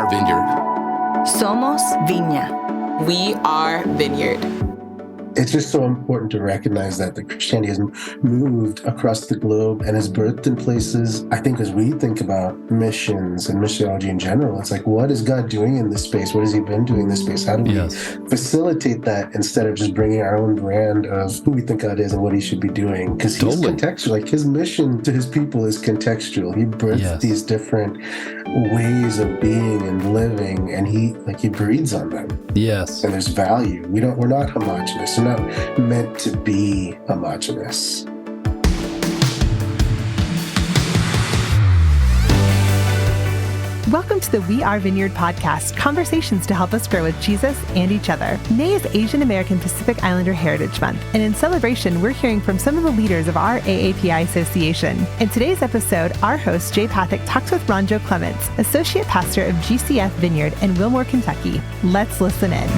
are Vineyard. Somos Viña. We are Vineyard. It's just so important to recognize that the Christianity has moved across the globe and is birthed in places. I think as we think about missions and missiology in general, it's like, what is God doing in this space? What has he been doing in this space? How do we facilitate that instead of just bringing our own brand of who we think God is and what he should be doing? Because he's contextual. Like his mission to his people is contextual. He birthed these different ways of being and living, and he breathes on them. Yes. And there's value. We're not homogenous. We're not meant to be homogenous. Welcome to the We Are Vineyard podcast, conversations to help us grow with Jesus and each other. May is Asian American Pacific Islander Heritage Month, and in celebration, we're hearing from some of the leaders of our AAPI association. In today's episode, our host, Jay Pathak, talks with Ranjo Clements, Associate Pastor of GCF Vineyard in Wilmore, Kentucky. Let's listen in.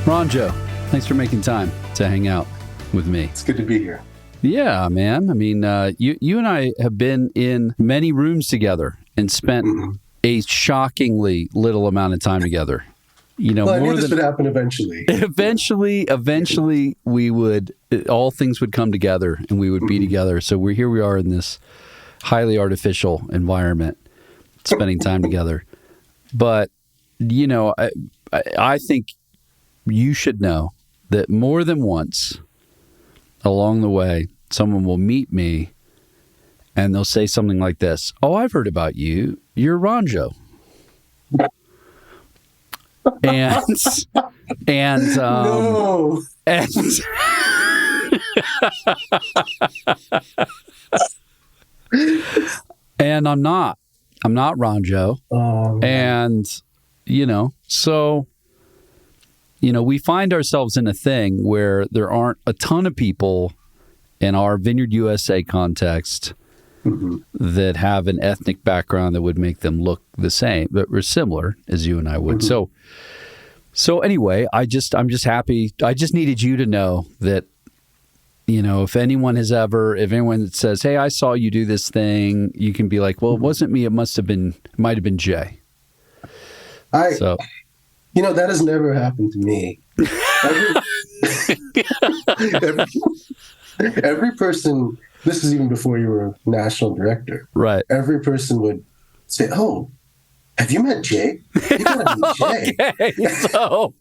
Ranjo, thanks for making time to hang out with me. It's good to be here. Yeah, man. I mean, you and I have been in many rooms together and spent a shockingly little amount of time together. You know, I knew this would happen eventually. Eventually, we would, all things would come together and we would be together. So we are in this highly artificial environment, spending time together. But, you know, I think you should know that more than once along the way, someone will meet me and they'll say something like this: "Oh, I've heard about you. You're Ranjo." No. And I'm not Ranjo. And, you know, so, you know, we find ourselves in a thing where there aren't a ton of people in our Vineyard USA context that have an ethnic background that would make them look the same, but we're similar as you and I would. So anyway, I'm just happy. I just needed you to know that, you know, if anyone says, "Hey, I saw you do this thing," you can be like, "Well, it wasn't me. It might have been Jay." You know, that has never happened to me. Every person, this is even before you were national director. Right. Every person would say, "Oh, have you met Jay? You gotta meet Jay." Okay. So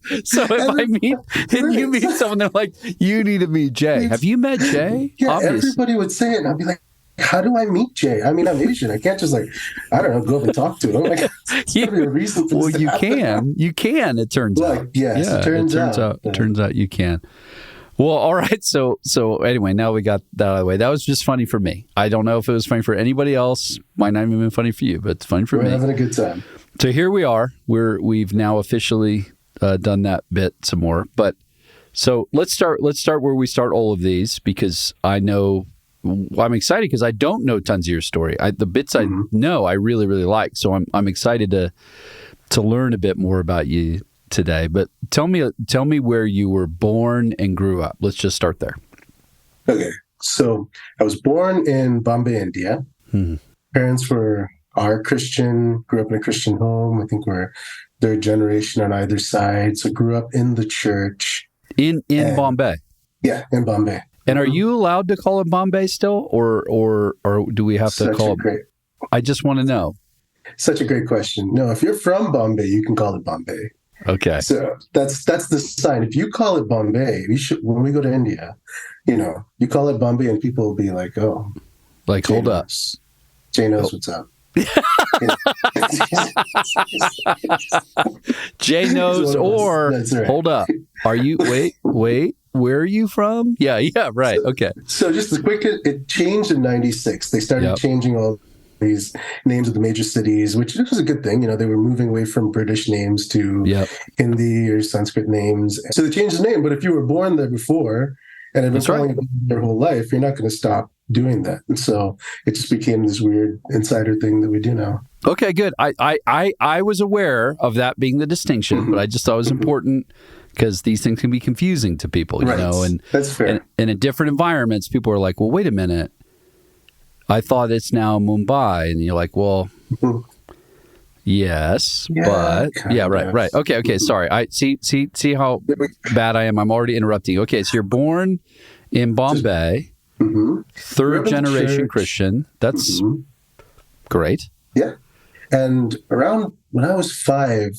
you meet someone, they're like, "You need to meet Jay. Have you met Jay?" Yeah, Obvious. Everybody would say it, and I'd be like, "How do I meet Jay? I mean, I'm Asian. I can't just go up and talk to him." Like, there's gotta be a reason for this to happen. You can. It turns out. Yes, yeah, it turns out. It turns out you can. Well, all right. So anyway, now we got that out of the way. That was just funny for me. I don't know if it was funny for anybody else. Might not even been funny for you, but it's funny for me. We're having a good time. So here we are. We've now officially done that bit some more. But so let's start where we start all of these, because I'm excited because I don't know tons of your story. The bits I know, I really, really like. So I'm excited to learn a bit more about you today. But tell me where you were born and grew up. Let's just start there. Okay. So I was born in Bombay, India. Parents are Christian, grew up in a Christian home. I think we're third generation on either side. So grew up in the church. In Bombay? Yeah, in Bombay. And are you allowed to call it Bombay still? Or do we have to call it? I just want to know. Such a great question. No, if you're from Bombay, you can call it Bombay. Okay. So that's the sign. If you call it Bombay, when we go to India, you know, you call it Bombay and people will be like, "Oh, like, hold up. Jay knows what's up." Jay knows, or right. Hold up. Are you, wait, where are you from? Yeah, right. Okay. So just it changed in 96. They started changing all these names of the major cities, which was a good thing. You know, they were moving away from British names to Hindi or Sanskrit names. So they changed the name. But if you were born there before and have been calling it your whole life, you're not going to stop doing that. And so it just became this weird insider thing that we do now. Okay, good. I was aware of that being the distinction, but I just thought it was important because these things can be confusing to people, you know. And that's fair. And in different environments, people are like, "Well, wait a minute. I thought it's now Mumbai. And you're like, well, yes, but yeah, right. Okay. Sorry. I see how bad I am. I'm already interrupting. Okay. So you're born in Bombay, third generation Christian. That's great. Yeah. And around when I was 5,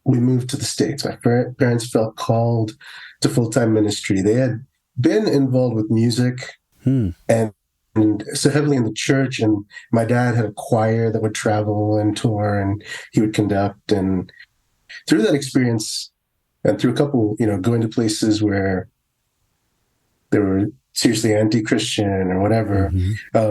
we moved to the States. My parents felt called to full-time ministry. They had been involved with music and so heavily in the church. And my dad had a choir that would travel and tour, and he would conduct. And through that experience, and through a couple, going to places where they were seriously anti-Christian or whatever,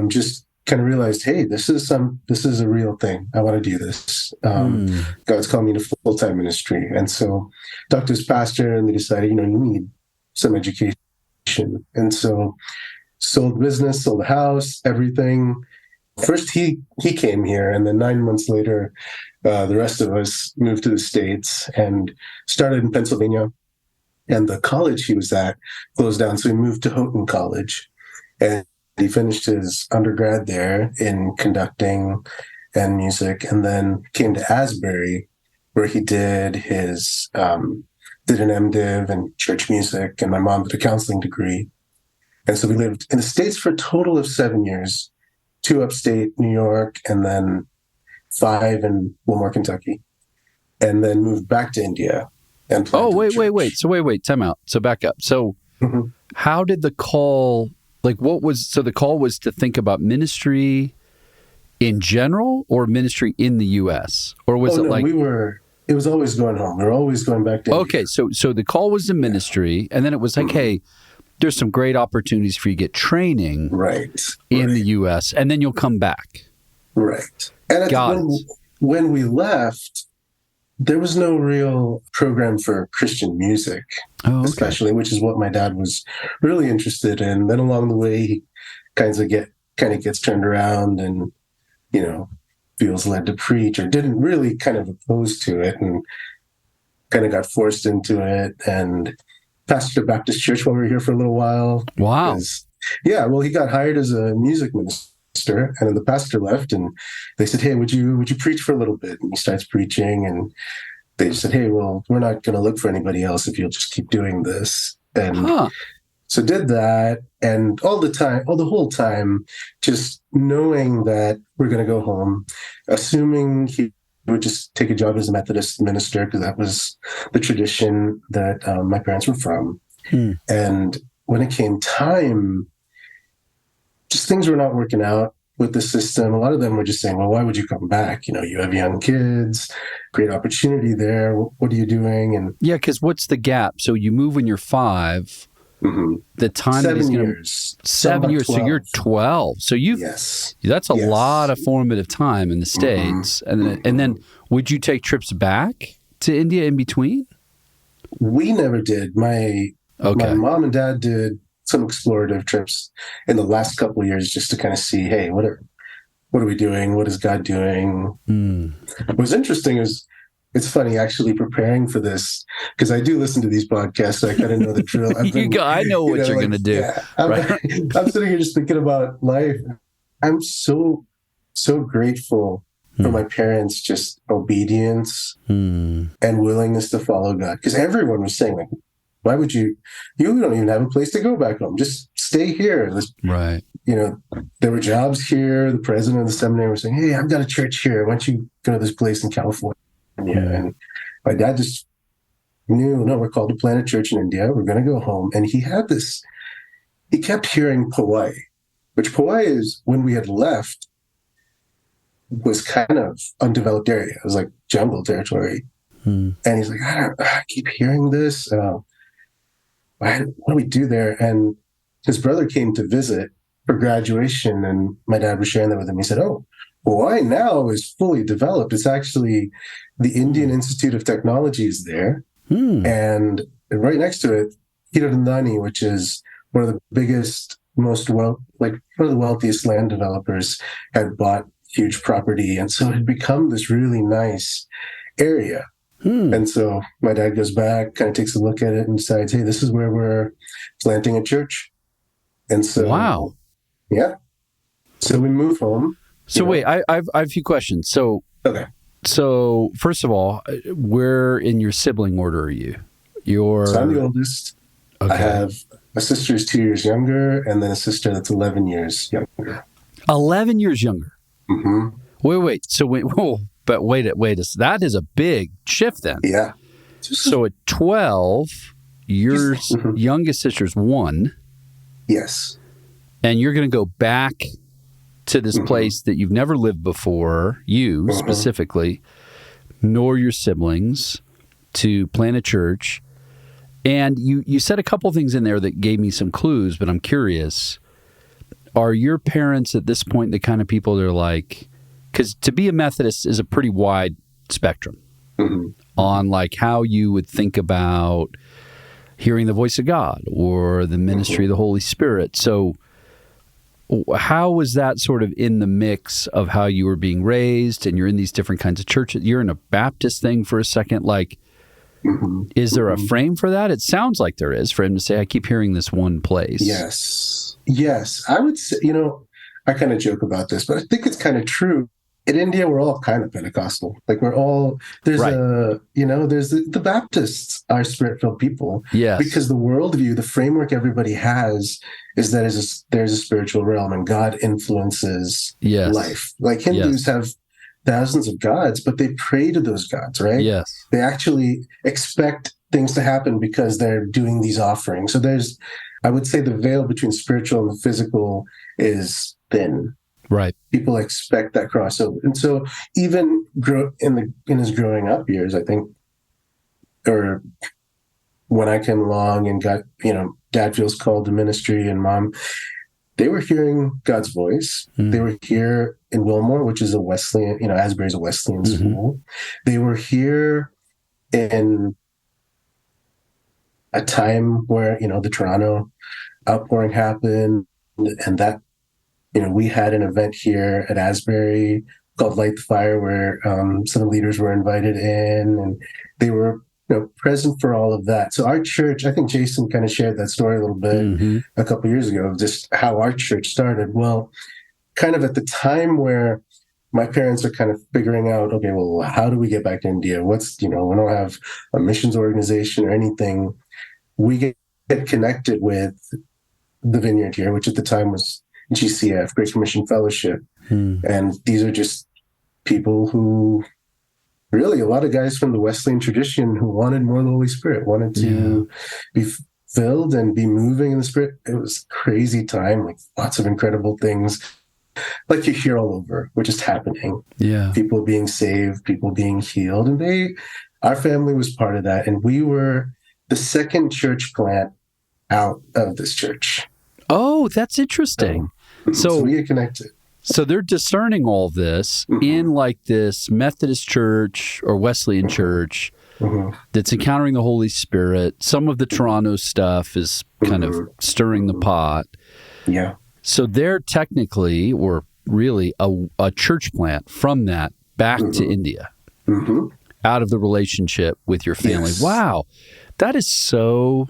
just kind of realized, hey, this is a real thing. I want to do this. God's calling me to full-time ministry. And so talked to his pastor, and they decided, you need some education. And so sold business, sold the house, everything. First he came here, and then 9 months later, the rest of us moved to the States and started in Pennsylvania. And the college he was at closed down, so he moved to Houghton College. And he finished his undergrad there in conducting and music, and then came to Asbury, where he did his did an M.Div in church music, and my mom did a counseling degree. And so we lived in the States for a total of 7 years, 2 upstate New York, and then 5 in Wilmore, Kentucky, and then moved back to India. And wait. So wait, time out. So back up. So how did the call, the call was to think about ministry in general or ministry in the U.S.? Or was it was always going home. We were always going back to India. Okay, so the call was to ministry, and then it was like, hey, there's some great opportunities for you to get training in the U.S., and then you'll come back. Right. And when we left, there was no real program for Christian music, especially, which is what my dad was really interested in. Then along the way, he kind of gets turned around and, feels led to preach, or didn't really kind of oppose to it, and kind of got forced into it, and pastored a Baptist church while we were here for a little while. Wow. He got hired as a music minister, and then the pastor left, and they said, hey, would you preach for a little bit? And he starts preaching, and they just said, hey, well, we're not going to look for anybody else if you'll just keep doing this. And so did that, and the whole time, just knowing that we're going to go home, assuming he would just take a job as a Methodist minister, because that was the tradition that my parents were from. And when it came time, just things were not working out with the system. A lot of them were just saying, well, why would you come back? You have young kids, great opportunity there. What are you doing? And yeah, because what's the gap? So you move when you're 5. The time 7 years. 7 years. So you're 12. So that's a lot of formative time in the States. And then would you take trips back to India in between? We never did. My mom and dad did some explorative trips in the last couple of years, just to kind of see, hey, what are we doing? What is God doing? What was interesting is, it's funny actually preparing for this, because I do listen to these podcasts, so I kind of know the drill. I know what you're going to do. Yeah, I'm sitting here just thinking about life. I'm so grateful for my parents' just obedience and willingness to follow God. Because everyone was saying, like, why would you don't even have a place to go back home. Just stay here. Right. There were jobs here. The president of the seminary was saying, hey, I've got a church here. Why don't you go to this place in California? And my dad just knew, no, we're called to plant a church in India. We're going to go home. And he kept hearing Powai, which Powai is, when we had left, was kind of undeveloped area. It was like jungle territory. And he's like, I keep hearing this. What do we do there? And his brother came to visit for graduation, and my dad was sharing that with him. He said, Powai now is fully developed. It's actually the Indian Institute of Technology is there. And right next to it, Hiranandani, which is one of the biggest, one of the wealthiest land developers, had bought huge property. And so it had become this really nice area. And so my dad goes back, kind of takes a look at it and decides, hey, this is where we're planting a church. And so Yeah. So we moved home. So wait, I have a few questions. So Okay. So first of all, where in your sibling order are you? So I'm the oldest. Okay. I have a sister who's 2 years younger, and then a sister that's 11 years younger. 11 years younger. Mm-hmm. Wait. So that is a big shift then. Yeah. So at 12, your youngest sister's 1. Yes. And you're going to go back to this place that you've never lived before, you specifically, nor your siblings, to plant a church. And you said a couple things in there that gave me some clues, but I'm curious. Are your parents at this point the kind of people that are like, because to be a Methodist is a pretty wide spectrum on like how you would think about hearing the voice of God or the ministry of the Holy Spirit. So how was that sort of in the mix of how you were being raised, and you're in these different kinds of churches? You're in a Baptist thing for a second. Like, is there a frame for that? It sounds like there is, for him to say, I keep hearing this one place. Yes. I would say, I kind of joke about this, but I think it's kind of true. In India, we're all kind of Pentecostal. Like there's the Baptists are spirit-filled people. Yes. Because the worldview, the framework everybody has is that there's a spiritual realm and God influences life. Like Hindus have thousands of gods, but they pray to those gods, right? Yes. They actually expect things to happen because they're doing these offerings. So I would say the veil between spiritual and physical is thin. Right. People expect that crossover. And so even in his growing up years, I think, or when I came along and got, dad feels called to ministry and mom, they were hearing God's voice. They were here in Wilmore, which is a Wesleyan, Asbury's a Wesleyan school. They were here in a time where, the Toronto outpouring happened, and that, we had an event here at Asbury called Light the Fire, where some leaders were invited in, and they were present for all of that. So our church, I think Jason kind of shared that story a little bit a couple of years ago, of just how our church started. Well, kind of at the time where my parents are kind of figuring out, okay, well, how do we get back to India? We don't have a missions organization or anything. We get connected with the Vineyard here, which at the time was GCF, Great Commission Fellowship. And these are just people who, really a lot of guys from the Wesleyan tradition who wanted more of the Holy Spirit, wanted to be filled and be moving in the Spirit. It was a crazy time, like lots of incredible things like you hear all over, were just happening. Yeah. People being saved, people being healed. And our family was part of that. And we were the second church plant out of this church. Oh, that's interesting. So we get connected. So they're discerning all this in like this Methodist church or Wesleyan church that's encountering the Holy Spirit. Some of the Toronto stuff is kind of stirring the pot. Yeah. So they're technically, or really, a church plant from that back to India, out of the relationship with your family. Yes. Wow. That is so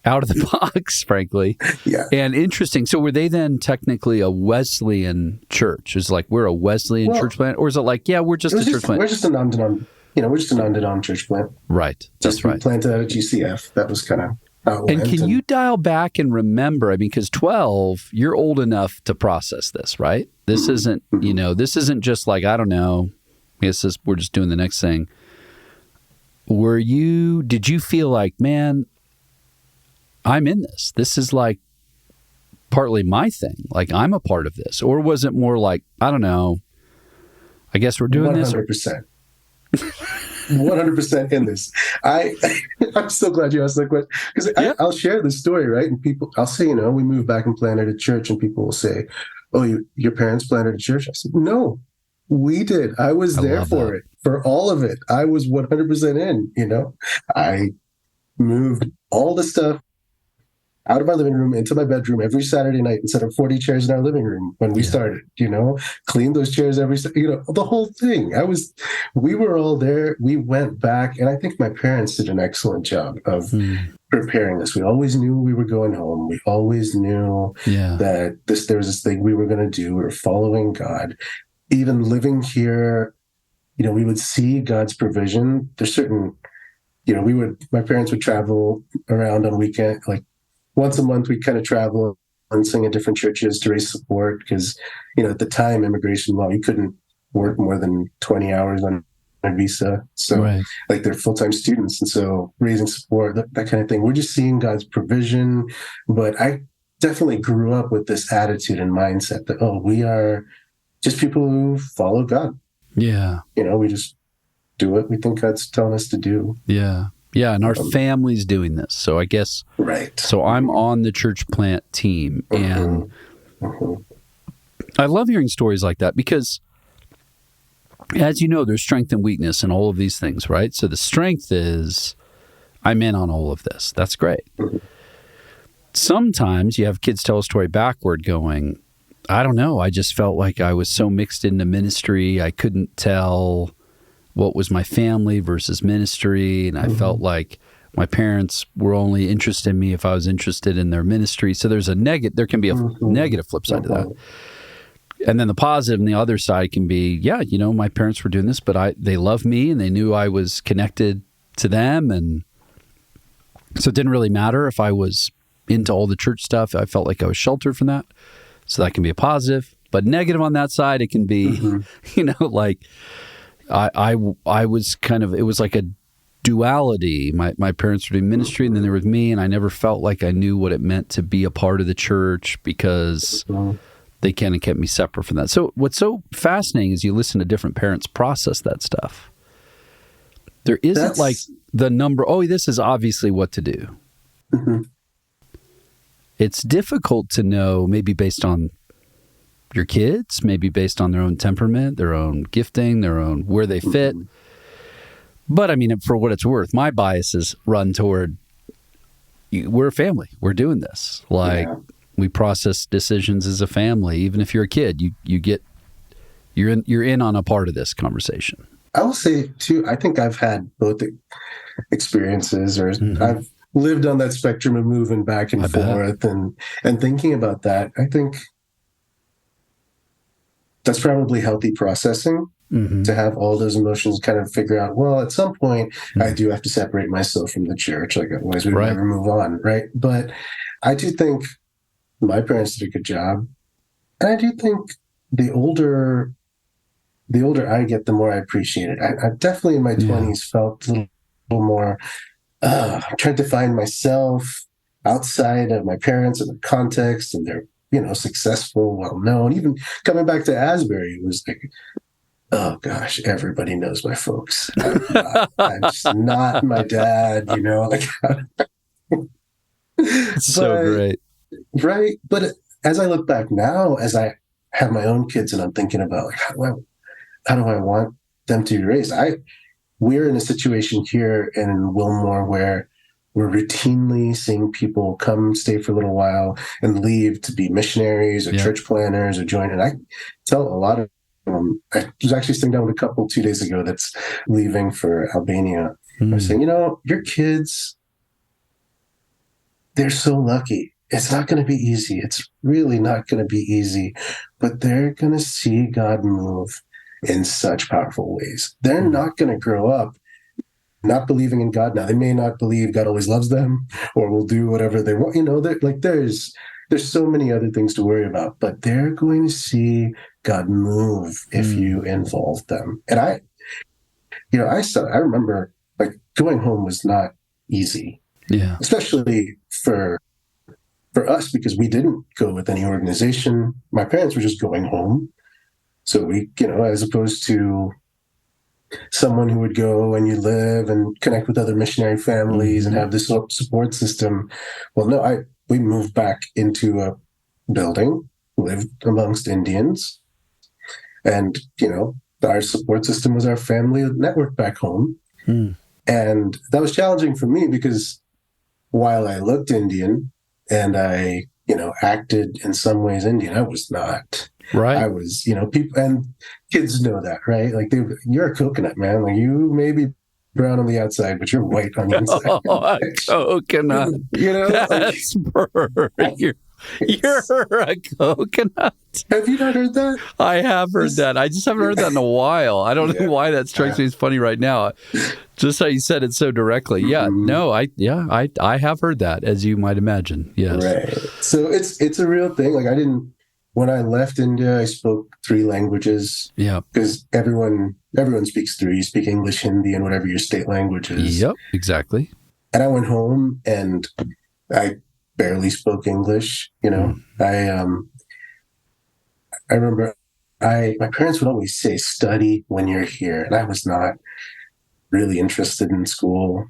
out of the box, frankly. Yeah. And interesting. So were they then technically a Wesleyan church? Is like, we're a Wesleyan church plant? Or is it like, we're just a church plant? We're just a non-denom church plant. Right. That's right. We planted out at GCF. That was kind of how it went. And can you dial back and remember, because 12, you're old enough to process this, right? This isn't, this isn't just like, I don't know, we're just doing the next thing. Did you feel like, man, I'm in this. This is like partly my thing. Like I'm a part of this. Or was it more like, I don't know, I guess we're doing 100%. this? 100% in this. I'm so glad you asked that question, because I'll share this story, right? And I'll say, we moved back and planted a church, and people will say, oh, your parents planted a church? I said, no, we did. I was there for it, for all of it. I was 100% in, I moved all the stuff out of our living room into my bedroom every Saturday night and set up 40 chairs in our living room when we started, cleaned those chairs the whole thing. We were all there. We went back, and I think my parents did an excellent job of preparing us. We always knew we were going home. We always knew that there was this thing we were going to do. We were following God. Even living here, we would see God's provision. There's certain, my parents would travel around on weekend, like once a month, we'd kind of travel and sing at different churches to raise support because, at the time, immigration law, you couldn't work more than 20 hours on a visa. So like they're full-time students. And so raising support, that kind of thing. We're just seeing God's provision. But I definitely grew up with this attitude and mindset that, we are just people who follow God. Yeah. We just do what we think God's telling us to do. Yeah. Yeah. And our family's doing this. So I guess, so I'm on the church plant team. And I love hearing stories like that because, as you know, there's strength and weakness in all of these things, right? So the strength is, I'm in on all of this. That's great. Sometimes you have kids tell a story backward going, I don't know, I just felt like I was so mixed into ministry, I couldn't tell what was my family versus ministry, and I felt like my parents were only interested in me if I was interested in their ministry. So there's there can be a negative flip side to that. And then the positive on the other side can be, my parents were doing this, but they loved me and they knew I was connected to them. And so it didn't really matter if I was into all the church stuff. I felt like I was sheltered from that. So that can be a positive. But negative on that side, it can be, like I was kind of, it was like a duality. My parents were doing ministry and then they were with me, and I never felt like I knew what it meant to be a part of the church because they kind of kept me separate from that. So what's so fascinating is you listen to different parents process that stuff. There isn't like the number, this is obviously what to do. It's difficult to know, maybe based on your kids, maybe based on their own temperament, their own gifting, their own, where they fit. But I mean, for what it's worth, my biases run toward, we're a family. We're doing this. We process decisions as a family. Even if you're a kid, you're in on a part of this conversation. I will say too, I think I've had both experiences, or I've lived on that spectrum of moving back and forth and thinking about that. I think that's probably healthy processing to have all those emotions kind of figure out, well, at some point I do have to separate myself from the church. Like otherwise we would never move on. Right. But I do think my parents did a good job. And I do think the older I get, the more I appreciate it. I definitely in my 20s felt a little more, I'm trying to find myself outside of my parents and the context, and they're, successful, well-known. Even coming back to Asbury, it was like, oh gosh, everybody knows my folks. I'm just not my dad, like. So great. Right. But as I look back now, as I have my own kids and I'm thinking about like, how do I want them to be raised? We're in a situation here in Wilmore where we're routinely seeing people come, stay for a little while, and leave to be missionaries or church planners or join. And I tell a lot of them, I was actually sitting down with a couple 2 days ago that's leaving for Albania. I was saying, your kids, they're so lucky. It's not going to be easy. It's really not going to be easy, but they're going to see God move in such powerful ways. They're not going to grow up not believing in God. Now, they may not believe God always loves them or will do whatever they want. There's so many other things to worry about, but they're going to see God move if you involve them. And I remember like going home was not easy. Yeah. Especially for us, because we didn't go with any organization. My parents were just going home. So we, as opposed to someone who would go and you live and connect with other missionary families and have this support system. Well, no, we moved back into a building, lived amongst Indians. And, our support system was our family network back home. And that was challenging for me because while I looked Indian and I, acted in some ways Indian, I was not. Right. I was, people and kids know that, right? Like you're a coconut, man. Like you may be brown on the outside, but you're white on the inside. Oh, a coconut. That's you're a coconut. Have you not heard that? I have heard that. I just haven't heard that in a while. I don't know why that strikes me as funny right now. Just how you said it so directly. Yeah, no, I have heard that, as you might imagine. Yes. Right. So it's a real thing. Like when I left India, I spoke 3 languages. Yeah. Because everyone speaks 3. You speak English, Hindi, and whatever your state language is. Yep, exactly. And I went home and I barely spoke English. I remember my parents would always say, study when you're here. And I was not really interested in school.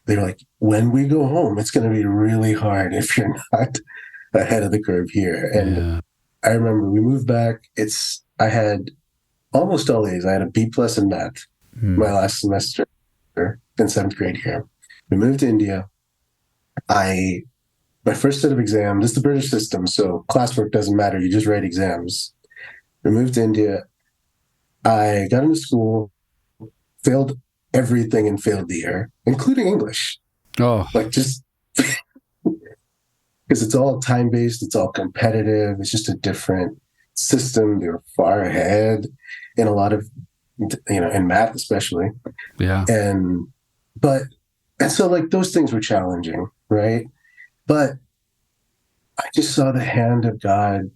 They were like, when we go home, it's going to be really hard if you're not ahead of the curve here. And I remember we moved back. I had almost all A's. I had a B+ in math my last semester in 7th grade here. We moved to India. My first set of exams, it's the British system, so classwork doesn't matter. You just write exams. We moved to India. I got into school, failed everything and failed the year, including English. Oh. Just because it's all time-based, it's all competitive. It's just a different system. They were far ahead in a lot of, in math especially. Yeah. And so those things were challenging, right? But I just saw the hand of God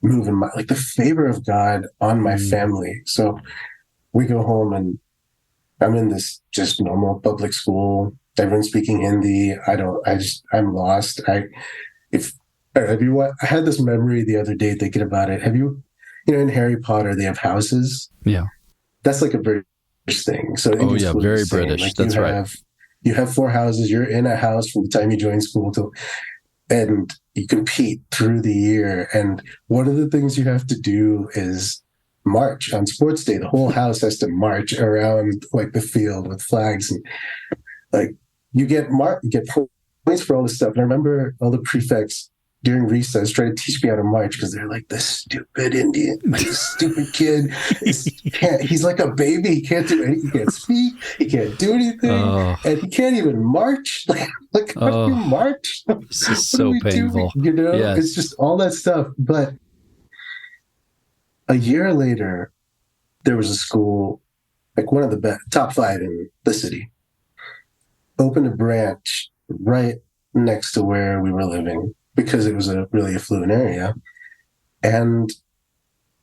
move in the favor of God on my family. So we go home and I'm in this just normal public school. Everyone's speaking Hindi. I'm lost. I had this memory the other day thinking about it. Have you, in Harry Potter, they have houses. Yeah. That's like a British thing. So very British. That's right. You have 4 houses. You're in a house from the time you join school and you compete through the year. And one of the things you have to do is march on sports day. The whole house has to march around the field with flags, and you get points for all this stuff. And I remember all the prefects during recess trying to teach me how to march because they're like, this stupid Indian, this stupid kid. He's like a baby. He can't do anything. He can't speak. He can't do anything. And he can't even march. How do you march? This is so painful. Yes. It's just all that stuff. But a year later, there was a school, one of the top 5 in the city, opened a branch right next to where we were living, because it was a really affluent area. And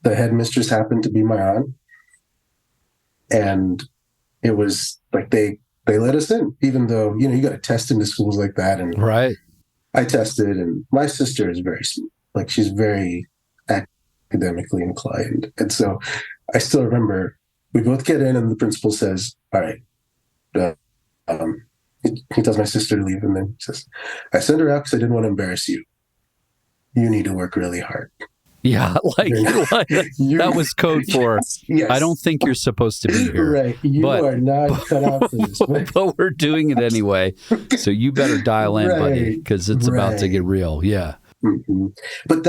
the headmistress happened to be my aunt. And it was they let us in, even though, you got to test into schools like that. And right. I tested, and my sister is very, she's very academically inclined. And so I still remember we both get in and the principal says, all right, he tells my sister to leave, and then he says, I sent her out because I didn't want to embarrass you. You need to work really hard. Yeah, that was code for, yes. I don't think you're supposed to be here. Right, you are not cut out for this. But we're doing it anyway, so you better dial in, buddy, because it's about to get real. Yeah. Mm-hmm. But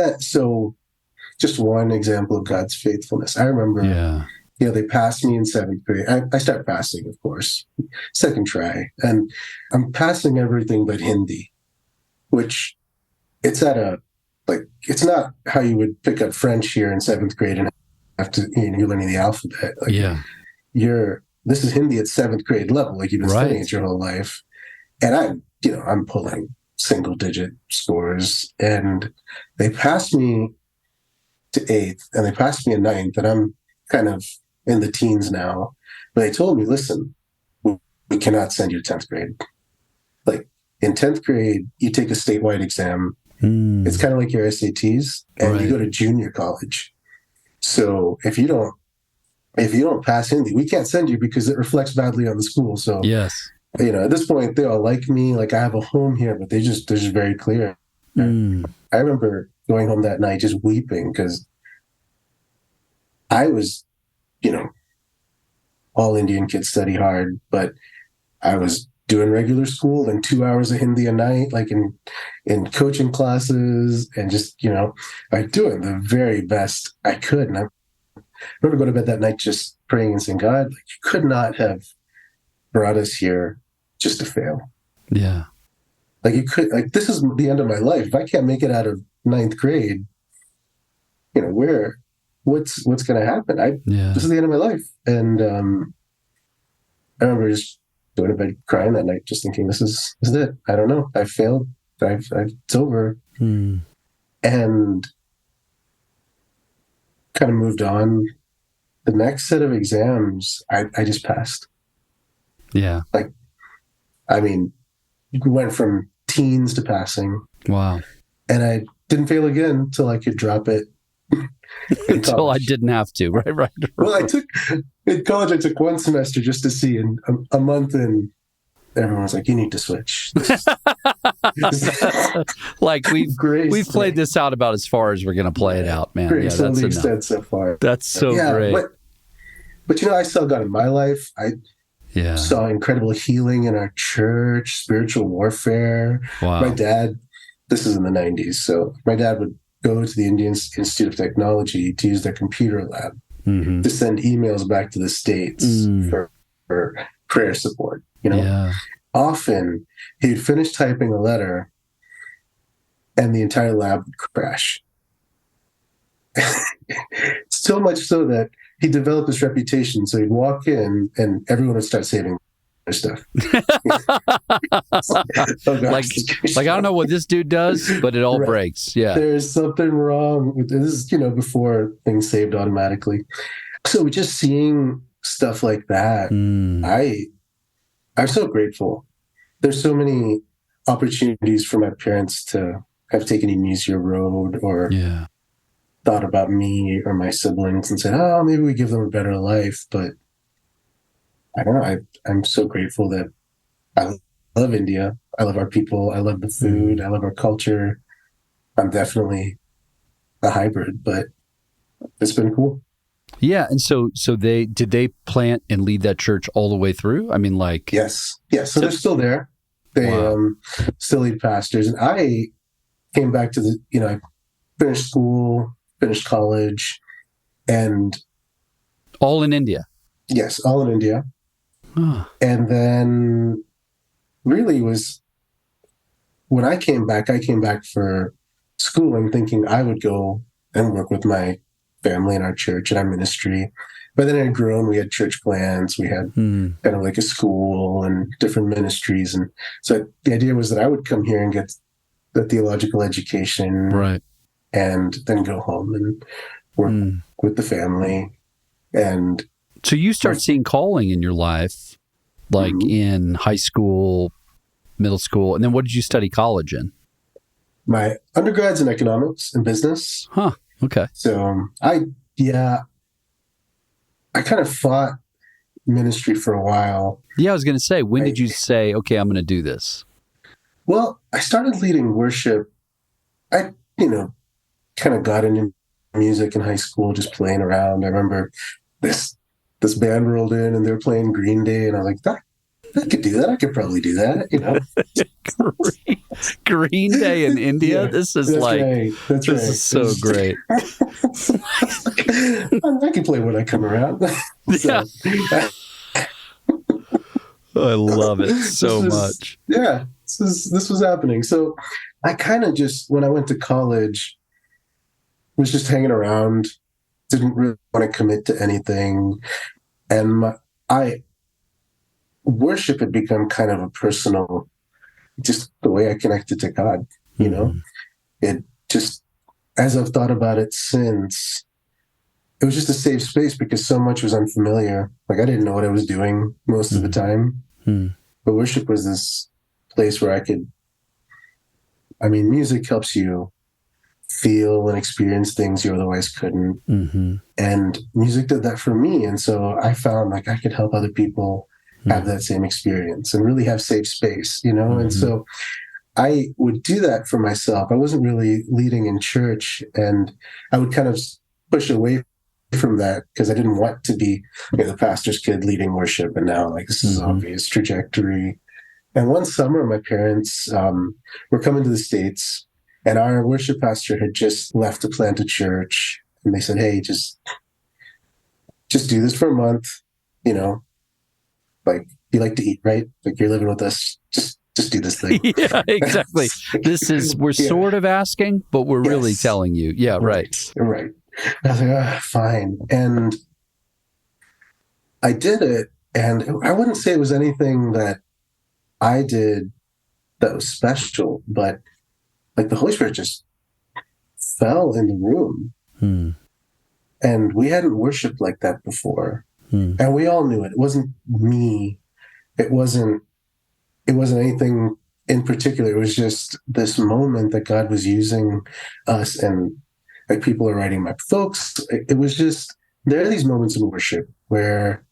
just one example of God's faithfulness. I remember they passed me in 7th grade. I start passing, of course, 2nd try. And I'm passing everything but Hindi, which it's it's not how you would pick up French here in 7th grade and have to, you're learning the alphabet. This is Hindi at 7th grade level. You've been studying it your whole life. And I'm pulling single digit scores, and they passed me to 8th and they passed me in 9th, and I'm kind of in the teens now, but they told me, listen, we cannot send you to 10th grade. In 10th grade, you take a statewide exam. It's kind of like your SATs, and you go to junior college. So if you don't pass Hindi, we can't send you because it reflects badly on the school. So yes, at this point, they all like me. I have a home here, but they're just very clear. I remember going home that night just weeping because I was, all Indian kids study hard, but I was doing regular school and 2 hours of Hindi a night, in coaching classes, and just, doing the very best I could. And I remember going to bed that night just praying and saying, God, you could not have brought us here just to fail. Yeah. Like this is the end of my life. If I can't make it out of ninth grade, what's going to happen? This is the end of my life. And I remember just going to bed crying that night, just thinking, this is it. I don't know. I failed. It's over. And kind of moved on. The next set of exams, I just passed. Yeah. We went from teens to passing. Wow. And I didn't fail again until I could drop it. Until I didn't have to, right. Well, in college, I took one semester just to see, and a month in, everyone was like, you need to switch. Like we've played this out about as far as we're going to play it out, man. Grace only extends so far. That's so great. But I saw God in my life. I saw incredible healing in our church, spiritual warfare. Wow. My dad, this is in the 90s, so my dad would go to the Indian Institute of Technology to use their computer lab to send emails back to the States for prayer support. Often he'd finish typing a letter and the entire lab would crash. So much so that he developed this reputation. So he'd walk in and everyone would start saving their stuff. I don't know what this dude does, but it all breaks. Yeah. There's something wrong with this, before things saved automatically. So just seeing stuff like that, I'm so grateful. There's so many opportunities for my parents to have taken an easier road or thought about me or my siblings and said, oh, maybe we give them a better life. But I don't know. I'm so grateful that I love India. I love our people. I love the food. I love our culture. I'm definitely a hybrid, but it's been cool. Yeah. And so did they plant and lead that church all the way through? Yes. So they're still there. They still lead pastors. And I came back to I finished school, finished college, and all in India. Yes, all in India. And then really when I came back for schooling, thinking I would go and work with my family and our church and our ministry. But then it had grown. We had church plans. We had kind of like a school and different ministries. And so the idea was that I would come here and get the theological education, right, and then go home and work with the family. And so you start seeing calling in your life, like in high school, middle school, and then what did you study college in? My undergrad's in economics and business. Huh. Okay. So I kind of fought ministry for a while. Yeah, I was going to say, when did you say, okay, I'm going to do this? Well, I started leading worship. I, kind of got into music in high school, just playing around. I remember this band rolled in and they were playing Green Day, and I was like, I could do that. I could probably do that, Green Day in India? Yeah, this is That's right. Is so great. I can play when I come around. Yeah. I love it so much. Yeah, this was happening. So I kind of just, when I went to college, was just hanging around, didn't really want to commit to anything. And worship had become kind of a personal, just the way I connected to God, It just, as I've thought about it since, it was just a safe space because so much was unfamiliar. Like I didn't know what I was doing most of the time. But worship was this place where I could, music helps you feel and experience things you otherwise couldn't. And music did that for me. And so I found like I could help other people have that same experience and really have safe space, And so I would do that for myself. I wasn't really leading in church, and I would kind of push away from that because I didn't want to be the pastor's kid leading worship. And now this is an obvious trajectory. And one summer, my parents were coming to the States, and our worship pastor had just left to plant a church. And they said, hey, just do this for a month, You like to eat, right? Like you're living with us. Just do this thing. Yeah, exactly. We're sort of asking, but we're really telling you. Yeah, right. Right. I was like, fine. And I did it. And I wouldn't say it was anything that I did that was special, but like the Holy Spirit just fell in the room. And we hadn't worshiped like that before. And we all knew it. It wasn't me. It wasn't anything in particular. It was just this moment that God was using us, and like people are writing my folks. It was just, there are these moments in worship where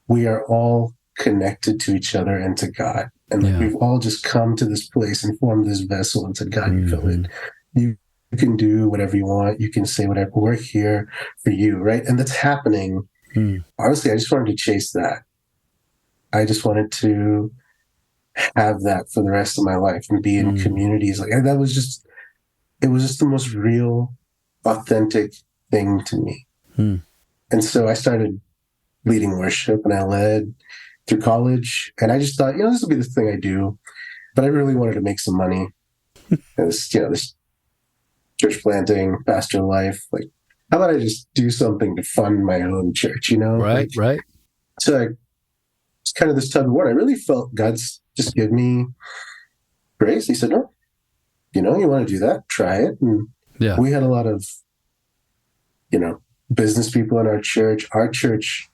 we are all connected to each other and to God. And like we've all just come to this place and formed this vessel and said, God, you fill it. You can do whatever you want. You can say whatever. We're here for you, right? And that's happening. Honestly, I just wanted to chase that. I just wanted to have that for the rest of my life and be in communities like that. It was just the most real, authentic thing to me. And so I started leading worship, and I led through college, and I just thought, this will be the thing I do. But I really wanted to make some money. This church planting, pastoral life, like, how about I just do something to fund my own church, Right, like, right. So it's kind of this tug of war. I really felt God's just give me grace. He said, no, you want to do that, try it. And we had a lot of, business people in our church. Our church,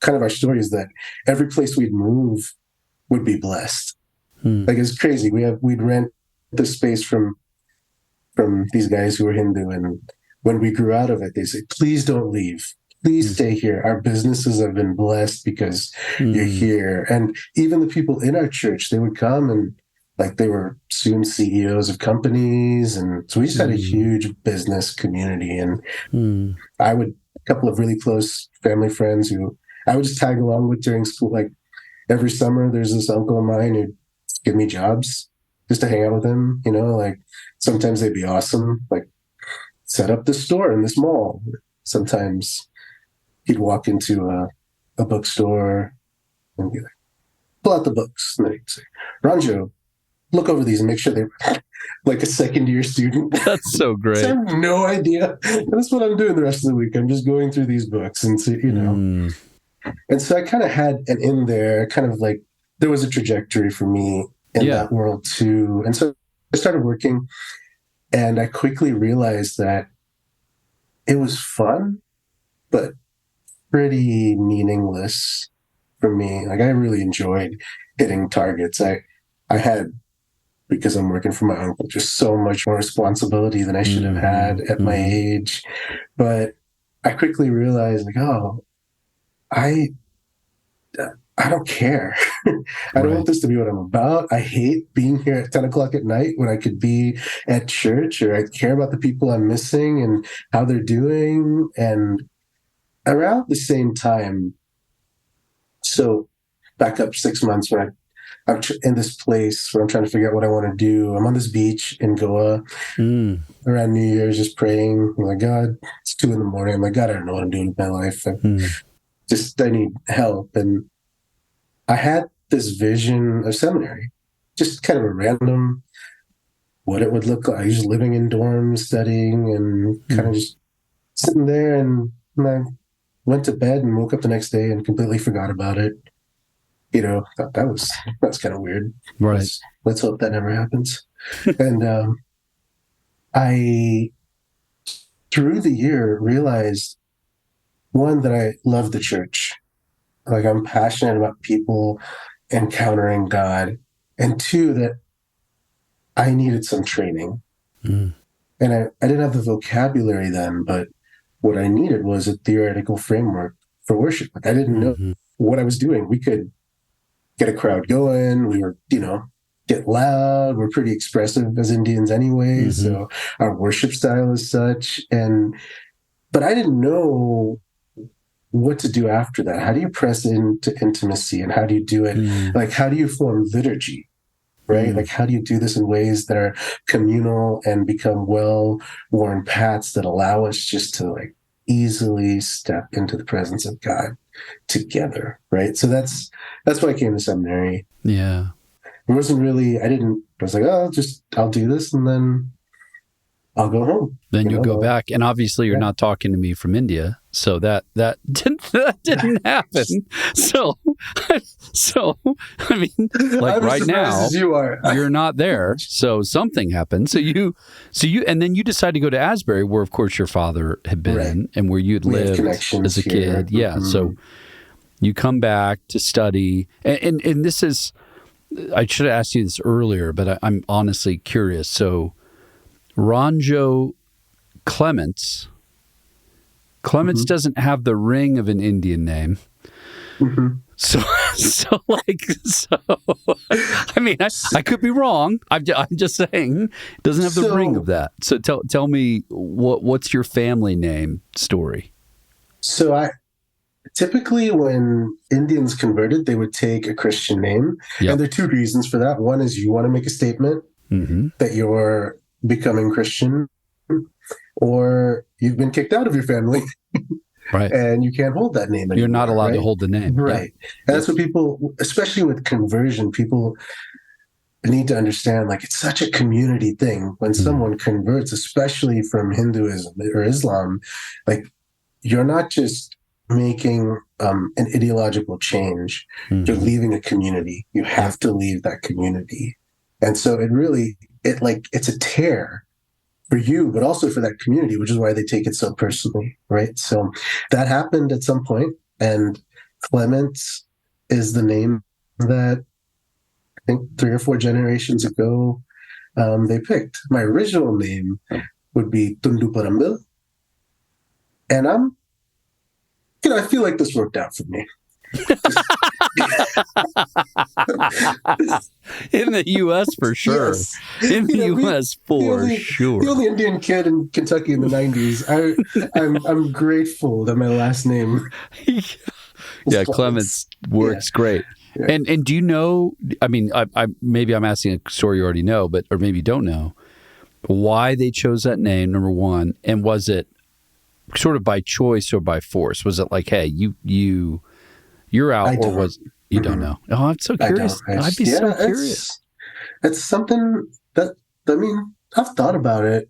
kind of our story is that every place we'd move would be blessed. Like, it's crazy. We'd rent the space from these guys who were Hindu. And when we grew out of it, they said, please don't leave. Please stay here. Our businesses have been blessed because you're here. And even the people in our church, they would come and like they were soon CEOs of companies. And so we just had a huge business community. And a couple of really close family friends who I would just tag along with during school. Like every summer, there's this uncle of mine who'd give me jobs just to hang out with him. Like sometimes they'd be awesome. Like set up this store in this mall. Sometimes he'd walk into a bookstore and be like, pull out the books. And they'd say, Ranjo, look over these and make sure they're like a second-year student. That's so great. So I have no idea. That's what I'm doing the rest of the week. I'm just going through these books and so, And so I kind of had an in there, kind of like there was a trajectory for me in that world too. And so I started working, and I quickly realized that it was fun, but pretty meaningless for me. Like I really enjoyed hitting targets. I had, because I'm working for my uncle, just so much more responsibility than I should have had at my age. But I quickly realized, like, I don't care. I don't want this to be what I'm about. I hate being here at 10 o'clock at night when I could be at church, or I care about the people I'm missing and how they're doing. And around the same time, so back up 6 months when I'm in this place where I'm trying to figure out what I want to do. I'm on this beach in Goa around New Year's, just praying. I'm like, God, it's 2 a.m. I'm like, God, I don't know what I'm doing with my life. I need help. And I had this vision of seminary, just kind of a random, what it would look like. I was just living in dorms, studying, and kind of just sitting there. And I went to bed and woke up the next day and completely forgot about it. Thought that's kind of weird. Right. Let's hope that never happens. And I, through the year, realized, one, that I love the church. Like I'm passionate about people encountering God. And 2, that I needed some training. And I didn't have the vocabulary then, but what I needed was a theoretical framework for worship. Like I didn't know what I was doing. We could get a crowd going. We were, get loud. We're pretty expressive as Indians anyway. So our worship style is such. But I didn't know what to do after that. How do you press into intimacy, and how do you do it? Like, how do you form liturgy, right? Like, how do you do this in ways that are communal and become well-worn paths that allow us just to like easily step into the presence of God? together, right? So that's why I came to seminary. Yeah. It wasn't really, I was like, oh, I'll do this and then I'll go home. Then you'll go back. And obviously you're not talking to me from India. So that didn't happen. So I mean, like I'm right as now, as you are. you're not there. So something happened. So you, and then you decide to go to Asbury, where of course your father had been and where you'd lived as a kid. Here. Yeah. So you come back to study. And this is, I should have asked you this earlier, but I'm honestly curious. So Ranjo Clements doesn't have the ring of an Indian name. So I mean, I could be wrong. I'm just saying it doesn't have the ring of that. So tell me what's your family name story? So typically when Indians converted, they would take a Christian name. Yep. And there are two reasons for that. One is you want to make a statement that you're becoming Christian, or you've been kicked out of your family. Right. And you can't hold that name anymore. You're not allowed to hold the name. Right. Yeah. And that's what people, especially with conversion, people need to understand, like, it's such a community thing. When someone converts, especially from Hinduism or Islam, like, you're not just making an ideological change. You're leaving a community. You have to leave that community. And so it's a tear for you, but also for that community, which is why they take it so personally, right? So that happened at some point, and Clements is the name that I think 3 or 4 generations ago they picked. My original name would be Tundu Parambil, and I feel like this worked out for me. In the U.S. for sure. Yes. In the U.S. for sure. The only Indian kid in Kentucky in the 90s. I'm grateful that my last name. Clements works great. Yeah. And do you know? I mean, I maybe I'm asking a story you already know, or maybe you don't know why they chose that name. Number one, and was it sort of by choice or by force? Was it like, hey, you're out, or was you don't know? Oh, I'm so curious. I'd be so curious. It's something that, I mean, I've thought about it.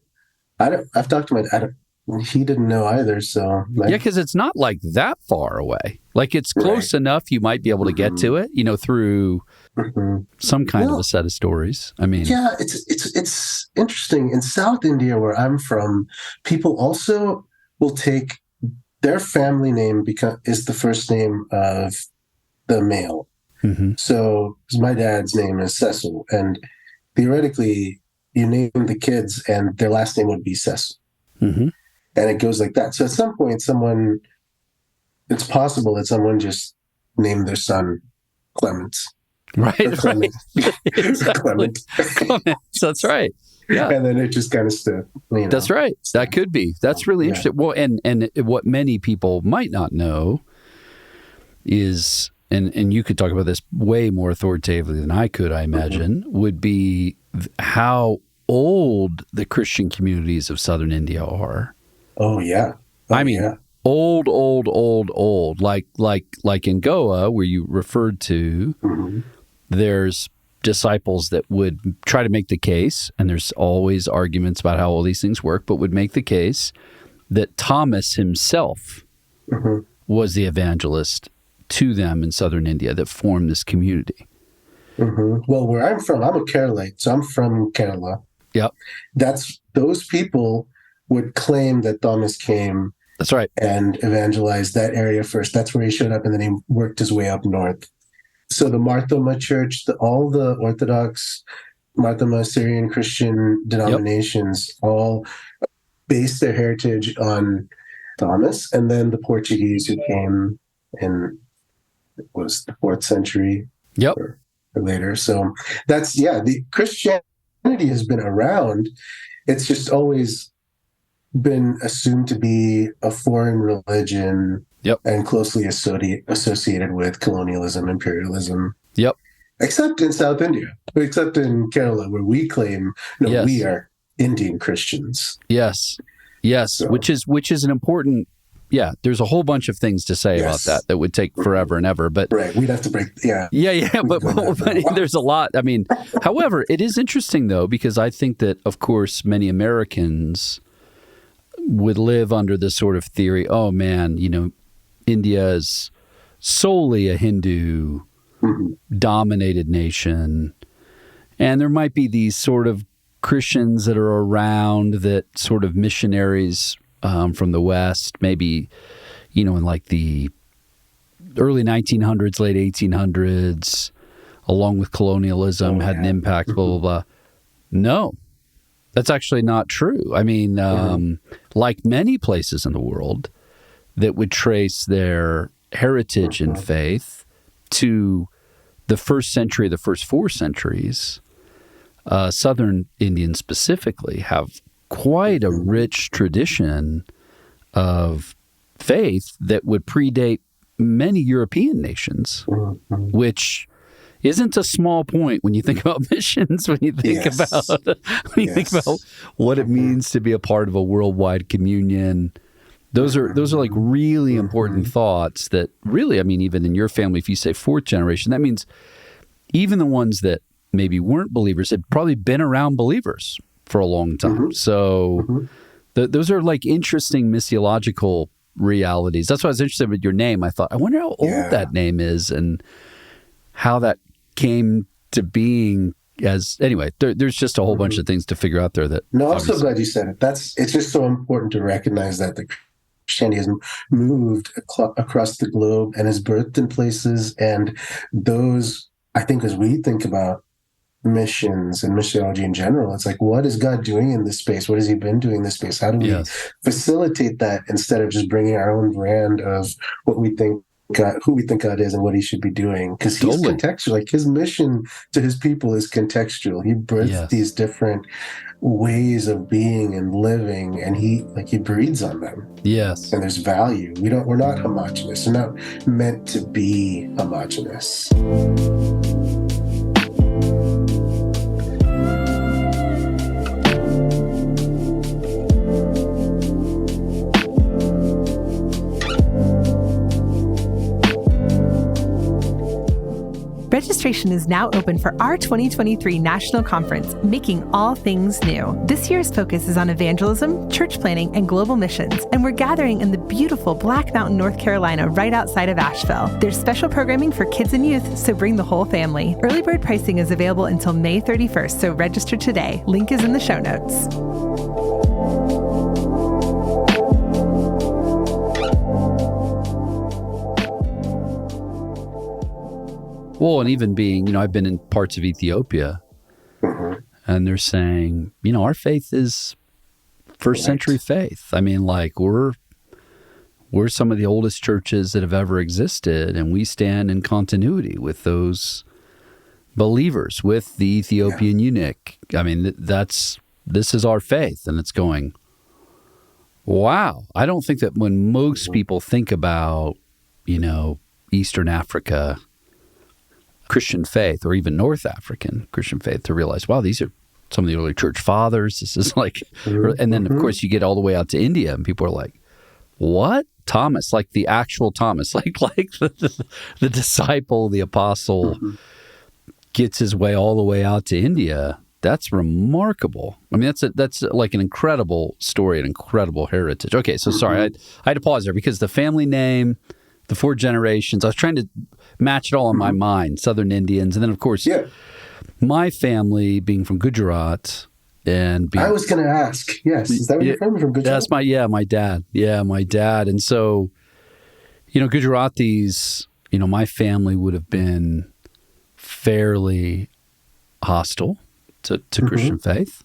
I've talked to my dad. He didn't know either. So because it's not like that far away. Like it's close enough. You might be able to get to it, through some kind of a set of stories. I mean, it's interesting. In South India, where I'm from, people also will take their family name is the first name of the male. So my dad's name is Cecil, and theoretically, you name the kids, and their last name would be Cecil, and it goes like that. So at some point, it's possible that someone just named their son Clements, right? Clement. Clements. That's right. Yeah. And then it just kind of stood. That's right. That could be. That's really interesting. Well, and what many people might not know is, and you could talk about this way more authoritatively than I could, I imagine, would be how old the Christian communities of Southern India are. Oh, yeah. I mean, old. Like in Goa, where you referred to, there's disciples that would try to make the case, and there's always arguments about how all these things work, but would make the case that Thomas himself was the evangelist to them in Southern India that formed this community. Well, where I'm from, I'm a Keralite, so I'm from Kerala. Yep. Those people would claim that Thomas came. That's right. And evangelized that area first. That's where he showed up, and then he worked his way up north. So the Marthoma Church, all the Orthodox Marthoma Syrian Christian denominations all based their heritage on Thomas, and then the Portuguese who came in, it was the 4th century or later. So the Christianity has been around. It's just always been assumed to be a foreign religion and closely associated with colonialism, imperialism. Except in South India, except in Kerala, where we claim, we are Indian Christians. Yes. So. Which is an important there's a whole bunch of things to say about that would take forever and ever. But right, we'd have to break. Yeah, but there's a lot. I mean, however, it is interesting though, because I think that, of course, many Americans would live under this sort of theory. Oh man, India is solely a Hindu dominated nation, and there might be these sort of Christians that are around, that sort of missionaries from the West, maybe, in like the early 1900s, late 1800s, along with colonialism, had an impact, blah, blah, blah. No, that's actually not true. I mean, like many places in the world that would trace their heritage and faith to the first century, the first 4 centuries, Southern Indians specifically have quite a rich tradition of faith that would predate many European nations, which isn't a small point when you think about missions, when you think about what it means to be a part of a worldwide communion. Those are like really important thoughts that really, I mean, even in your family, if you say 4th generation, that means even the ones that maybe weren't believers had probably been around believers for a long time. So those are like interesting missiological realities. That's why I was interested with your name. I thought, I wonder how old that name is and how that came to being. Anyway, there's just a whole bunch of things to figure out there. No, I'm so glad you said it. It's just so important to recognize that the Christianity has moved across the globe and is birthed in places, and those, I think, as we think about missions and missiology in general, it's like, what is God doing in this space? What has he been doing in this space? How do we facilitate that instead of just bringing our own brand of what we think God, who we think God is and what he should be doing? Because he's contextual. Like, his mission to his people is contextual. He birthed these different ways of being and living, and he breathes on them. Yes. And there's value. We're not homogenous. We're not meant to be homogenous. Registration is now open for our 2023 National Conference, Making All Things New. This year's focus is on evangelism, church planning, and global missions, and we're gathering in the beautiful Black Mountain, North Carolina, right outside of Asheville. There's special programming for kids and youth, so bring the whole family. Early bird pricing is available until May 31st, so register today. Link is in the show notes. Well, and even being, I've been in parts of Ethiopia, and they're saying, our faith is first century faith. I mean, like, we're some of the oldest churches that have ever existed, and we stand in continuity with those believers, with the Ethiopian eunuch. I mean, this is our faith, and it's going, wow. I don't think that when most people think about, Eastern Africa Christian faith, or even North African Christian faith, to realize, wow, these are some of the early church fathers. This is like, and then of course you get all the way out to India, and people are like, what? Thomas, like the actual Thomas, like the disciple, the apostle, gets his way all the way out to India. That's remarkable. I mean, that's like an incredible story, an incredible heritage. Okay, so sorry, I had to pause there because the family name, the 4 generations, I was trying to match it all in my mind, Southern Indians. And then, of course, my family being from Gujarat. I was going to ask, yes, is that where you're from Gujarat? That's my dad. Yeah, my dad. And so, Gujaratis, my family would have been fairly hostile to Christian faith.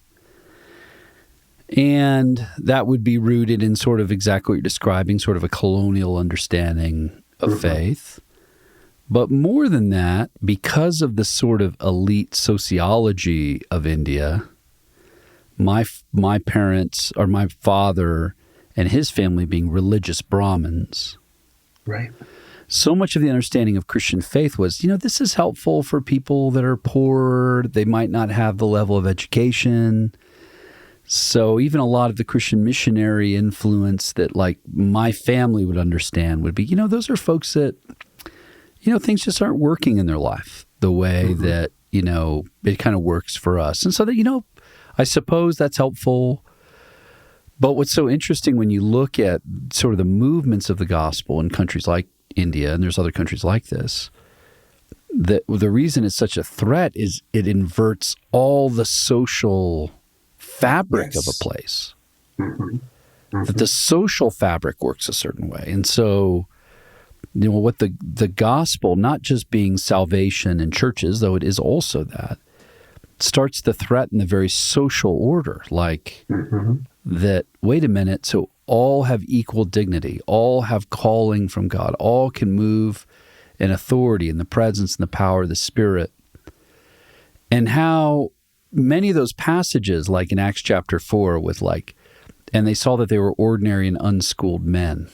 And that would be rooted in sort of exactly what you're describing, sort of a colonial understanding of faith. But more than that, because of the sort of elite sociology of India, my parents, or my father and his family being religious Brahmins, right? So much of the understanding of Christian faith was, this is helpful for people that are poor. They might not have the level of education. So even a lot of the Christian missionary influence that like my family would understand would be, those are folks that, things just aren't working in their life the way that, it kind of works for us. And so that, I suppose that's helpful. But what's so interesting when you look at sort of the movements of the gospel in countries like India, and there's other countries like this, that the reason it's such a threat is it inverts all the social fabric of a place. That the social fabric works a certain way. And so, what the gospel, not just being salvation in churches, though it is also that, starts to threaten the very social order, like that, wait a minute, so all have equal dignity, all have calling from God, all can move in authority in the presence and the power of the Spirit. And how many of those passages, like in Acts chapter 4 with and they saw that they were ordinary and unschooled men.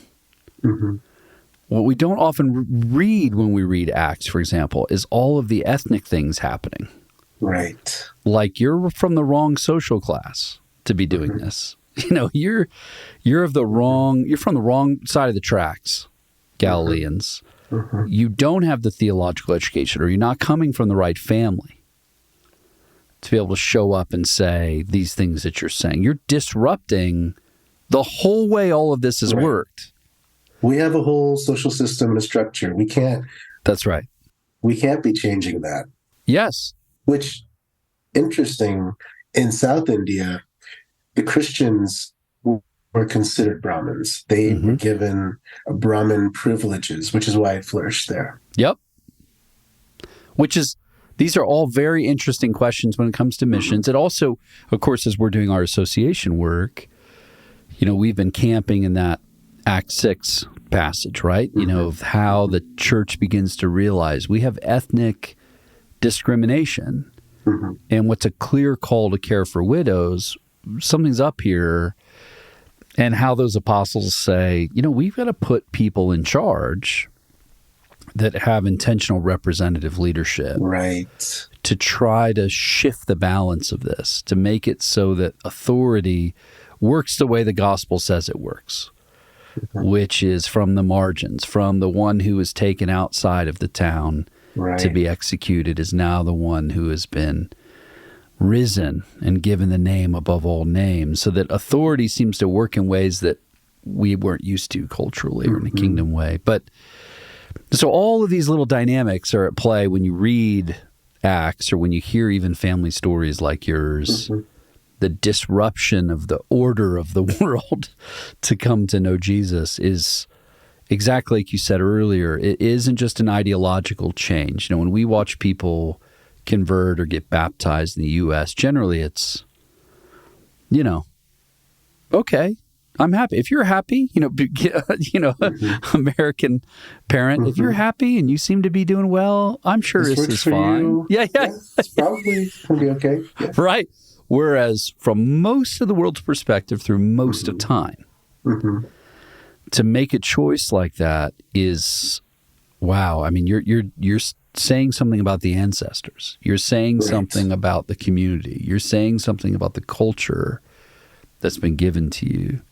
What we don't often read when we read Acts, for example, is all of the ethnic things happening. Right. Like you're from the wrong social class to be doing this. You're from the wrong side of the tracks, Galileans. You don't have the theological education, or you're not coming from the right family to be able to show up and say these things that you're saying. You're disrupting the whole way all of this has worked. We have a whole social system and a structure. We can't. That's right. We can't be changing that. Yes. Which, interesting, in South India, the Christians were considered Brahmins. They were given Brahmin privileges, which is why it flourished there. Yep. These are all very interesting questions when it comes to missions. It also, of course, as we're doing our association work, we've been camping in that Act 6 passage, right? Of how the church begins to realize we have ethnic discrimination, and what's a clear call to care for widows, something's up here, and how those apostles say, we've got to put people in charge that have intentional representative leadership, right, to try to shift the balance of this, to make it so that authority works the way the gospel says it works, which is from the margins, from the one who is taken outside of the town to be executed is now the one who has been risen and given the name above all names, so that authority seems to work in ways that we weren't used to culturally or in a kingdom way. But so all of these little dynamics are at play when you read Acts, or when you hear even family stories like yours, the disruption of the order of the world to come to know Jesus is exactly like you said earlier. It isn't just an ideological change. When we watch people convert or get baptized in the U.S., generally it's, okay, I'm happy. If you're happy, American parent, if you're happy and you seem to be doing well, I'm sure this is fine. You. Yeah. It's probably going to be okay. Yeah. Right. Whereas from most of the world's perspective, through most of time, to make a choice like that is, wow. I mean, you're saying something about the ancestors. You're saying something about the community. You're saying something about the culture that's been given to you.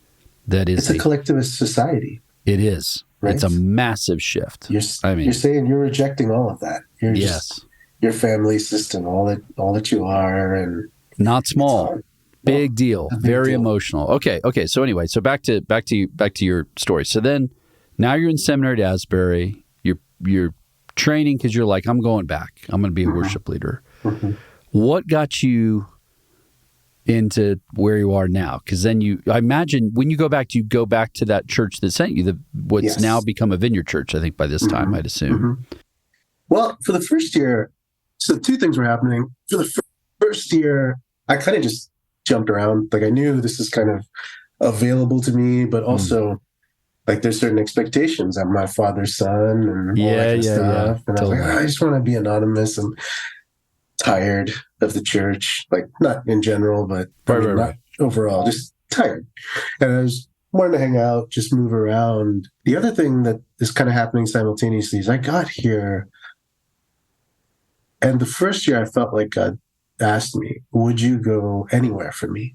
That is it's a collectivist society. It is. Right? It's a massive shift. You're saying you're rejecting all of that. You're just your family system, all that you are, and not small, big deal, very emotional. Okay. So anyway, so back to your story. So then, now you're in seminary at Asbury. You're training because you're like, I'm going back. I'm going to be a worship leader. What got you into where you are now? Because then I imagine when you go back to that church that sent you, what's now become a Vineyard church, I think by this time, I'd assume. Well, for the first year, so two things were happening. For the first year, I kind of just jumped around. Like I knew this is kind of available to me, but also like there's certain expectations. I'm my father's son and all that kind of stuff. And totally. I was like, I just want to be anonymous and tired of the church, like not in general, but not overall, just tired. And I was wanting to hang out, just move around. The other thing that is kind of happening simultaneously is I got here, and the first year I felt like God asked me, would you go anywhere for me?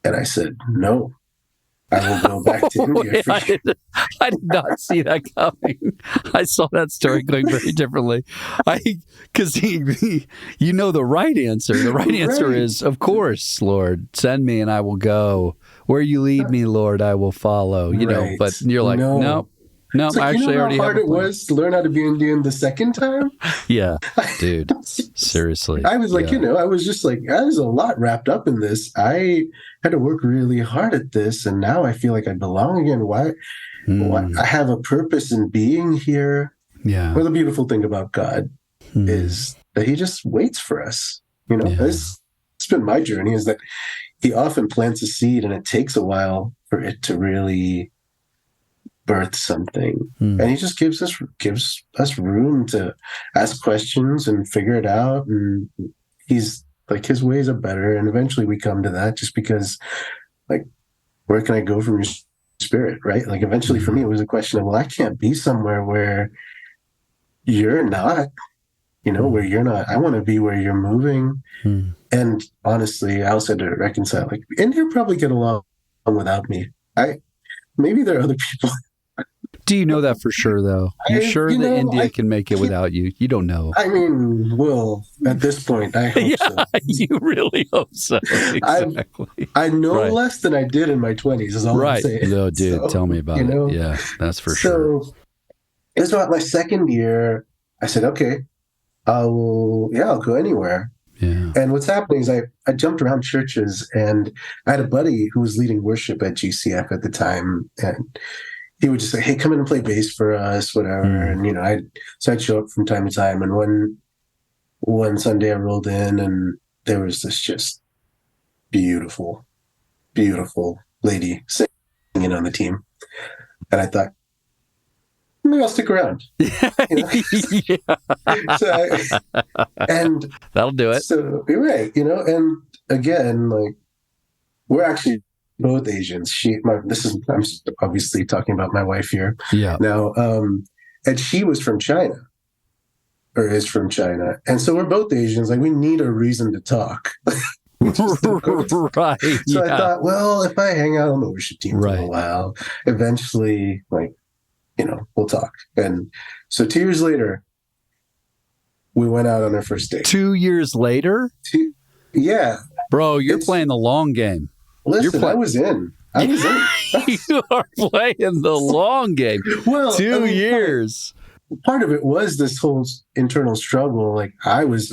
And I said, no, I will go back to India for you. I did not see that coming. I saw that story going very differently. Because you know the right answer. The right answer is, of course, Lord, send me and I will go. Where you lead me, Lord, I will follow. You know, but you're like, no. No, it's like, actually, you know I already how hard have it was to learn how to be Indian the second time? Yeah, dude, seriously. I was like, I was just like, there's a lot wrapped up in this. I had to work really hard at this, and now I feel like I belong again. Why I have a purpose in being here. Yeah. Well, the beautiful thing about God is that he just waits for us. You know, it's been my journey, is that he often plants a seed and it takes a while for it to really birth something. And he just gives us room to ask questions and figure it out. And he's like, his ways are better. And eventually we come to that, just because, like, where can I go from your spirit, right? Like, eventually for me, it was a question of, well, I can't be somewhere where you're not, where you're not. I want to be where you're moving. And honestly, I also had to reconcile, like, India probably get along without me. Maybe there are other people. Do you know that for sure, though? You're sure that India can make it without you? You don't know. I mean, well, at this point, I hope so. You really hope so. Exactly. I know less than I did in my 20s, is all I'm saying. No, dude, so, tell me about it. Yeah, that's for sure. So it was about my second year. I said, okay, I'll go anywhere. Yeah. And what's happening is I jumped around churches, and I had a buddy who was leading worship at GCF at the time, and he would just say, hey, come in and play bass for us, whatever. And, I'd show up from time to time. And one Sunday I rolled in, and there was this just beautiful, beautiful lady singing on the team. And I thought, maybe I'll stick around. And that'll do it. So you're right, and again, like, we're actually both Asians. I'm obviously talking about my wife here. Yeah. Now, and she was from China, or is from China, and so we're both Asians. Like, we need a reason to talk. Right. So I thought, well, if I hang out on the worship team for a while, eventually, like, we'll talk. And so 2 years later, we went out on our first date. 2 years later? Yeah. Bro, you're playing the long game. Listen, I was in. You are playing the long game. Well, 2 years. Part of it was this whole internal struggle. Like, I was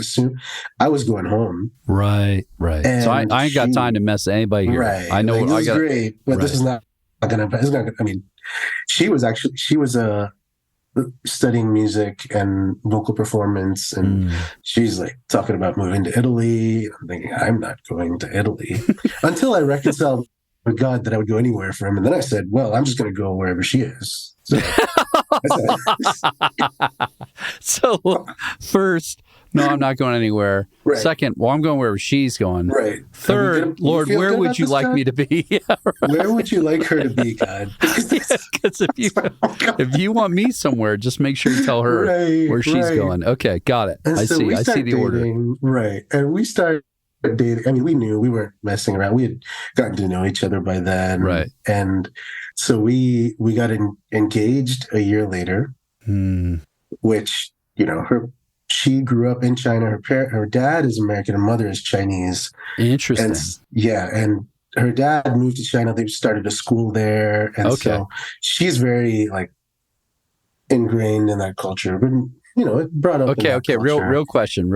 going home. Right. And so I ain't got time to mess with anybody here. Right. I know like, what I got. Great, but this is not going to. I mean, she was studying music and vocal performance, and she's like talking about moving to Italy. I'm thinking, I'm not going to Italy until I reconciled with God that I would go anywhere for him. And then I said, well, I'm just going to go wherever she is. So first, no, I'm not going anywhere. Right. Second, well, I'm going wherever she's going. Right. Third, Lord, where would you like me to be? Where would you like her to be, God? Because if you want me somewhere, just make sure you tell her where she's going. Okay, got it. And I see the dating, order. Right. And we started dating. I mean, we knew we weren't messing around. We had gotten to know each other by then. Right. And so we got engaged a year later, which, she grew up in China. Her dad is American. Her mother is Chinese. Interesting. And her dad moved to China. They started a school there. And so she's very, like, ingrained in that culture. But, it brought up. Okay. Real question.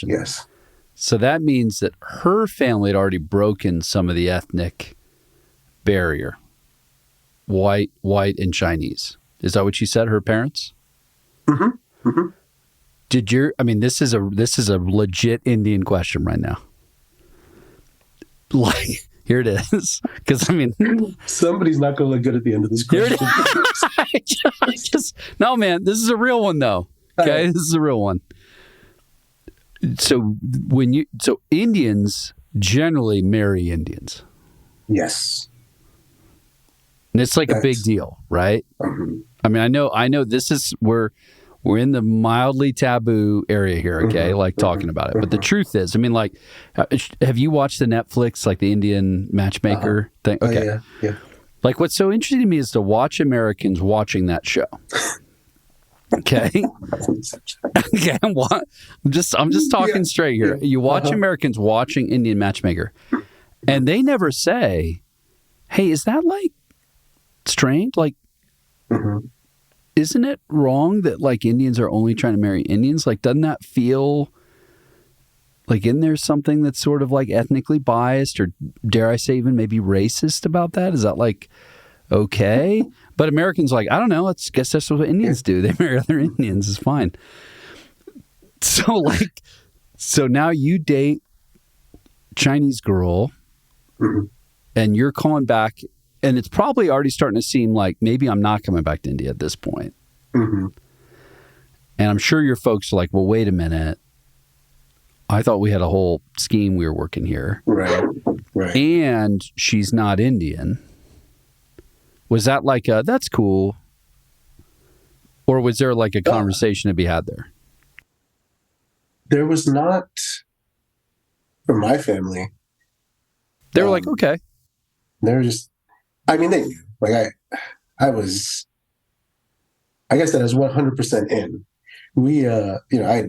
Yes. So that means that her family had already broken some of the ethnic barrier. White and Chinese. Is that what she said? Her parents? Mm-hmm. Mm-hmm. This is a legit Indian question right now. Like, here it is. Because somebody's not going to look good at the end of this question. No, man, this is a real one though. Okay, this is a real one. So Indians generally marry Indians. Yes. And it's like a big deal, right? Mm-hmm. I know this is we're we're in the mildly taboo area here, okay? Like talking about it. But the truth is, I mean, like, have you watched the Netflix, like the Indian matchmaker thing? Okay. Oh, yeah. Like, what's so interesting to me is to watch Americans watching that show. Okay. Okay. I'm just talking straight here. You watch Americans watching Indian matchmaker, and they never say, "Hey, is that like strange? Like, isn't it wrong that like Indians are only trying to marry Indians? Like, doesn't that feel like isn't there something that's sort of like ethnically biased, or dare I say even maybe racist about that? Is that like okay?" But Americans like, I don't know. Guess that's what Indians do. They marry other Indians. It's fine. So now you date Chinese girl, and you're calling back, and it's probably already starting to seem like maybe I'm not coming back to India at this point. And I'm sure your folks are like, well, wait a minute. I thought we had a whole scheme we were working here. Right. And she's not Indian. Was that like that's cool? Or was there like a conversation to be had there? There was not, for my family. They were like, okay. They were just, I mean, they knew. Like I was, I guess that I was 100% in. We, I'd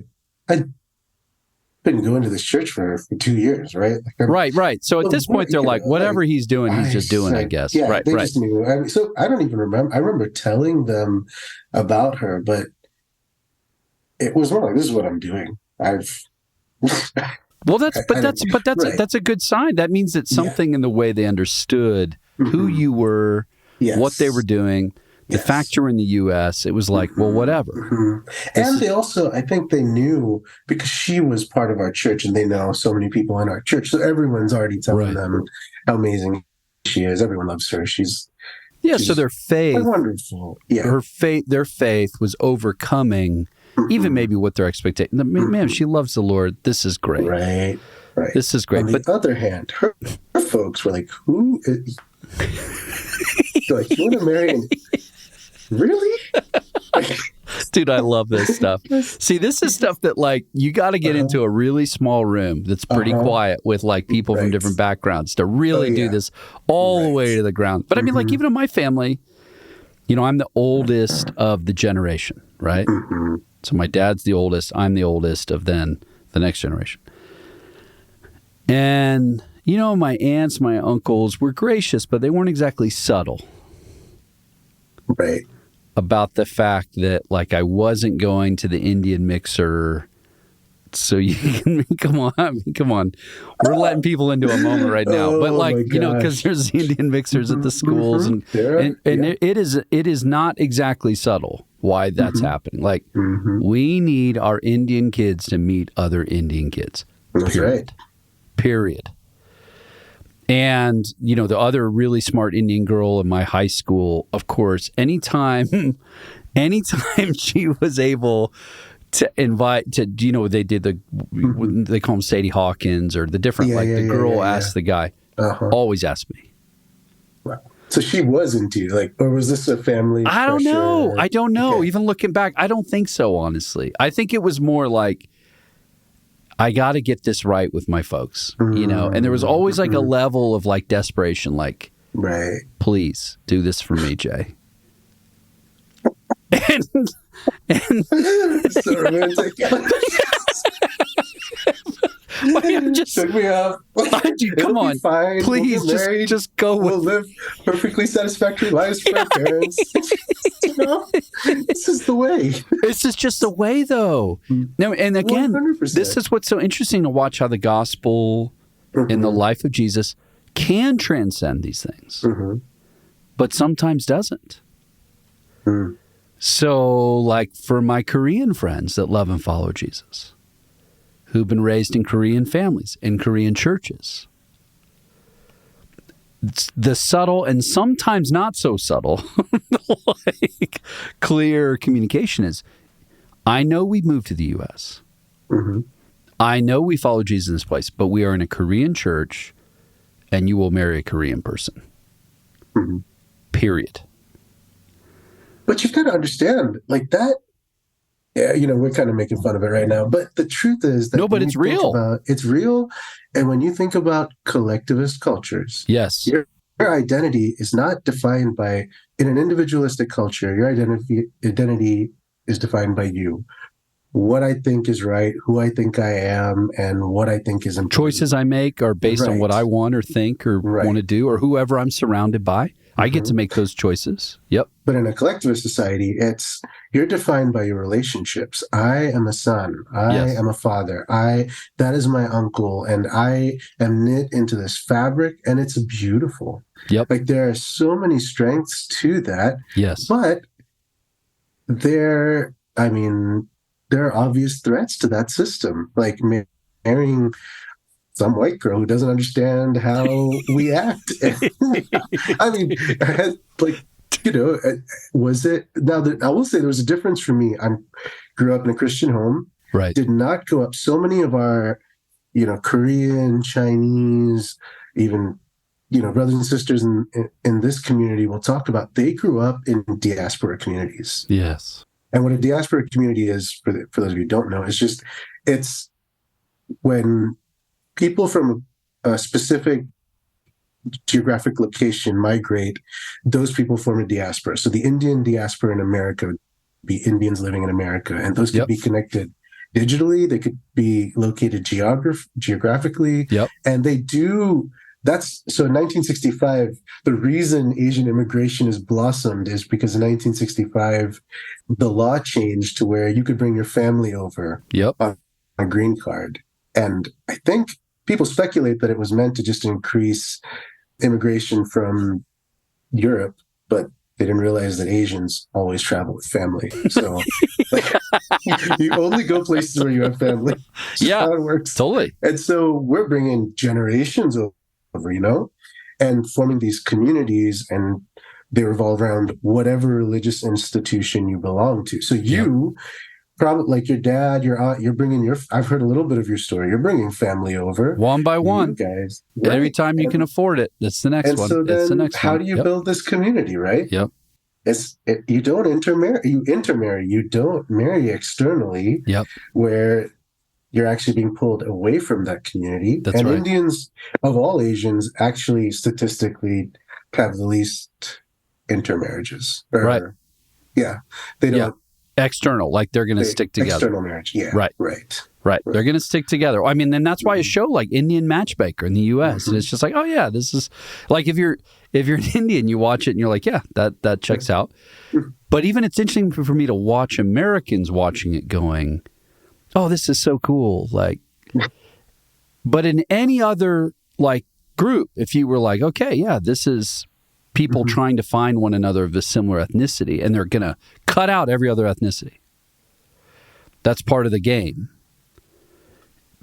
been going to this church for 2 years, right? Like right. So at this point, they're like, whatever he's doing, he's just doing, I guess. Yeah, right. They just knew. I mean, so I don't even remember. I remember telling them about her, but it was more like, this is what I'm doing. Well, that's a good sign. That means that something in the way they understood who you were, what they were doing. The fact you're in the U.S., it was like, well, whatever. And they also, I think they knew, because she was part of our church, and they know so many people in our church. So everyone's already telling them how amazing she is. Everyone loves her. She's so their faith, wonderful. Yeah, their faith was overcoming even maybe what their expectation. Man, she loves the Lord. This is great. Right. This is great. On the other hand, her folks were like, who is... like, you want to marry an... Really? Dude, I love this stuff. See, this is stuff that like you got to get into a really small room that's pretty quiet with like people from different backgrounds to really do this all the way to the ground. But I mean, like even in my family, I'm the oldest of the generation, right? So my dad's the oldest. I'm the oldest of then the next generation. And, my aunts, my uncles were gracious, but they weren't exactly subtle. Right. About the fact that, like, I wasn't going to the Indian mixer. So you can, come on. We're letting people into a moment right now. But, like, because there's the Indian mixers at the schools. And it is not exactly subtle why that's happening. Like, we need our Indian kids to meet other Indian kids. That's right. Period. And, the other really smart Indian girl in my high school, of course, anytime she was able to invite to, they did they call them Sadie Hawkins or the different, the girl asked the guy, always asked me. Wow. So she wasn't you, like, or was this a family? I don't know. Okay. Even looking back, I don't think so, honestly. I think it was more like, I got to get this right with my folks, and there was always like a level of like desperation, like, please do this for me, Jay. and so romantic. Should we have? Come on, fine. please, we'll just go. We'll live perfectly satisfactory lives for our parents. This is the way. This is just the way, though. No, and again, 100%. This is what's so interesting to watch how the gospel in the life of Jesus can transcend these things, but sometimes doesn't. So, like for my Korean friends that love and follow Jesus, who've been raised in Korean families, in Korean churches. The subtle and sometimes not so subtle, like clear communication is, I know we moved to the U.S. I know we follow Jesus in this place, but we are in a Korean church and you will marry a Korean person. Period. But you've got to understand, like that Yeah, we're kind of making fun of it right now, but the truth is that No, but it's real. It's real. And when you think about collectivist cultures, yes, your identity is not defined by, in an individualistic culture, your identity is defined by you. What I think is right, who I think I am, and what I think is important. Choices I make are based on what I want or think or want to do, or whoever I'm surrounded by. I get to make those choices. Yep. But in a collectivist society, you're defined by your relationships. I am a son. I am a father. That is my uncle, and I am knit into this fabric, and it's beautiful. Yep. Like, there are so many strengths to that. Yes. But there are obvious threats to that system, like marrying some white girl who doesn't understand how we act. I mean, was it? Now, I will say there was a difference for me. I grew up in a Christian home. Right. Did not grow up. So many of our, Korean, Chinese, even, brothers and sisters in this community will talk about, they grew up in diaspora communities. Yes. And what a diaspora community is, for those of you who don't know, it's when people from a specific geographic location migrate, those people form a diaspora. So the Indian diaspora in America would be Indians living in America, and those could be connected digitally. They could be located geographically, and they do. So in 1965, the reason Asian immigration has blossomed is because in 1965, the law changed to where you could bring your family over on a green card. And I think people speculate that it was meant to just increase immigration from Europe, but they didn't realize that Asians always travel with family. So you only go places where you have family. That's how it works. Totally. And so we're bringing generations over, and forming these communities, and they revolve around whatever religious institution you belong to. So you probably, like your dad, your aunt, you're bringing I've heard a little bit of your story. You're bringing family over. One by one. You guys. Every time you can afford it. That's the next one. So that's the next how one. do you build this community, right? Yep. You don't intermarry. You intermarry. You don't marry externally. Yep. Where you're actually being pulled away from that community. That's right. Indians, of all Asians, actually statistically have the least intermarriages. Right. Yeah. They don't. External, like they're going to stick together. External marriage, yeah. Right. They're going to stick together. I mean, then that's why a show like Indian Matchmaker in the U.S. and it's just like, oh yeah, this is like if you're an Indian, you watch it and you're like, yeah, that checks out. But even it's interesting for me to watch Americans watching it, going, oh, this is so cool. Like, but in any other like group, if you were like, okay, yeah, this is people trying to find one another of a similar ethnicity, and they're going to cut out every other ethnicity. That's part of the game.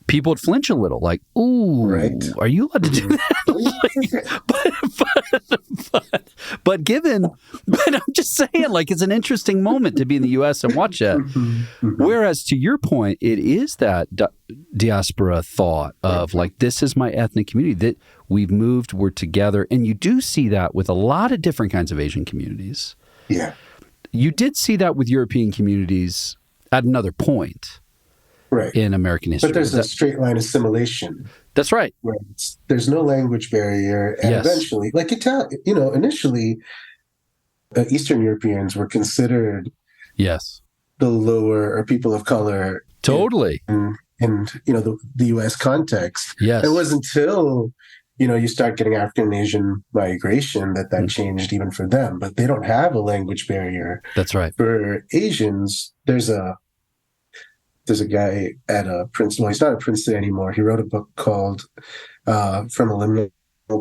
People would flinch a little, like, ooh, are you allowed to do that? but I'm just saying, like, it's an interesting moment to be in the U.S. and watch that. Whereas, to your point, it is that diaspora thought of, like, this is my ethnic community, that we've moved, we're together. And you do see that with a lot of different kinds of Asian communities. Yeah. You did see that with European communities at another point. Right. In American history. But there's a straight line assimilation. That's right. Where there's no language barrier. And eventually, like initially, Eastern Europeans were considered the lower, or people of color. Totally. In the U.S. context. Yes. It wasn't until, you start getting African and Asian migration that changed even for them. But they don't have a language barrier. That's right. For Asians, there's a guy at Princeton. Well, he's not at Princeton anymore. He wrote a book called From a Liminal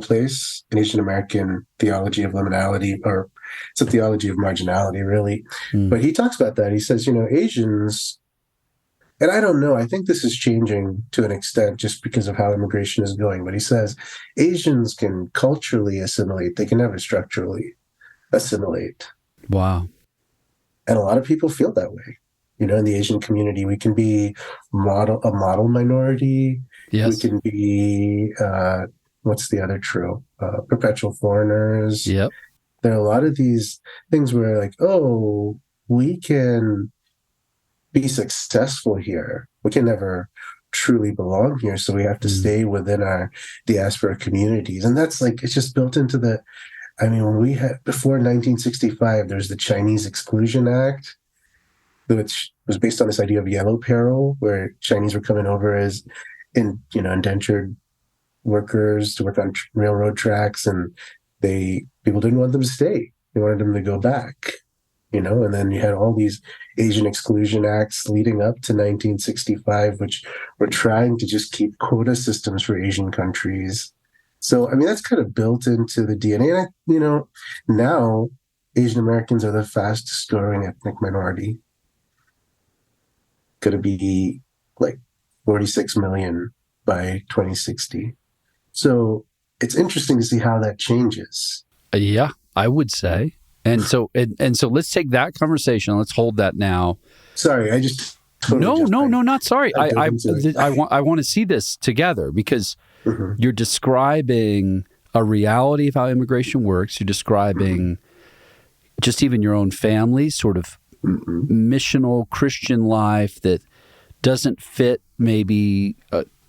Place, an Asian American Theology of Liminality, or it's a theology of marginality, really. But he talks about that. He says, Asians, and I don't know, I think this is changing to an extent just because of how immigration is going, but he says Asians can culturally assimilate. They can never structurally assimilate. Wow. And a lot of people feel that way. In the Asian community, we can be a model minority. Yes. We can be, what's the other trope? Perpetual foreigners. Yep. There are a lot of these things where, like, oh, we can be successful here, we can never truly belong here. So we have to stay within our diaspora communities. And that's like, it's just built into when we had, before 1965, there's the Chinese Exclusion Act, which was based on this idea of yellow peril, where Chinese were coming over as indentured workers to work on railroad tracks, and people didn't want them to stay. They wanted them to go back, and then you had all these Asian exclusion acts leading up to 1965, which were trying to just keep quota systems for Asian countries. So, that's kind of built into the DNA. And, now Asian Americans are the fastest growing ethnic minority. Going to be like 46 million by 2060. So it's interesting to see how that changes. Yeah, I would say. And so let's take that conversation. Let's hold that now. Sorry, I just no, not sorry. I want to see this together, because you're describing a reality of how immigration works. You're describing just even your own family, sort of missional Christian life that doesn't fit maybe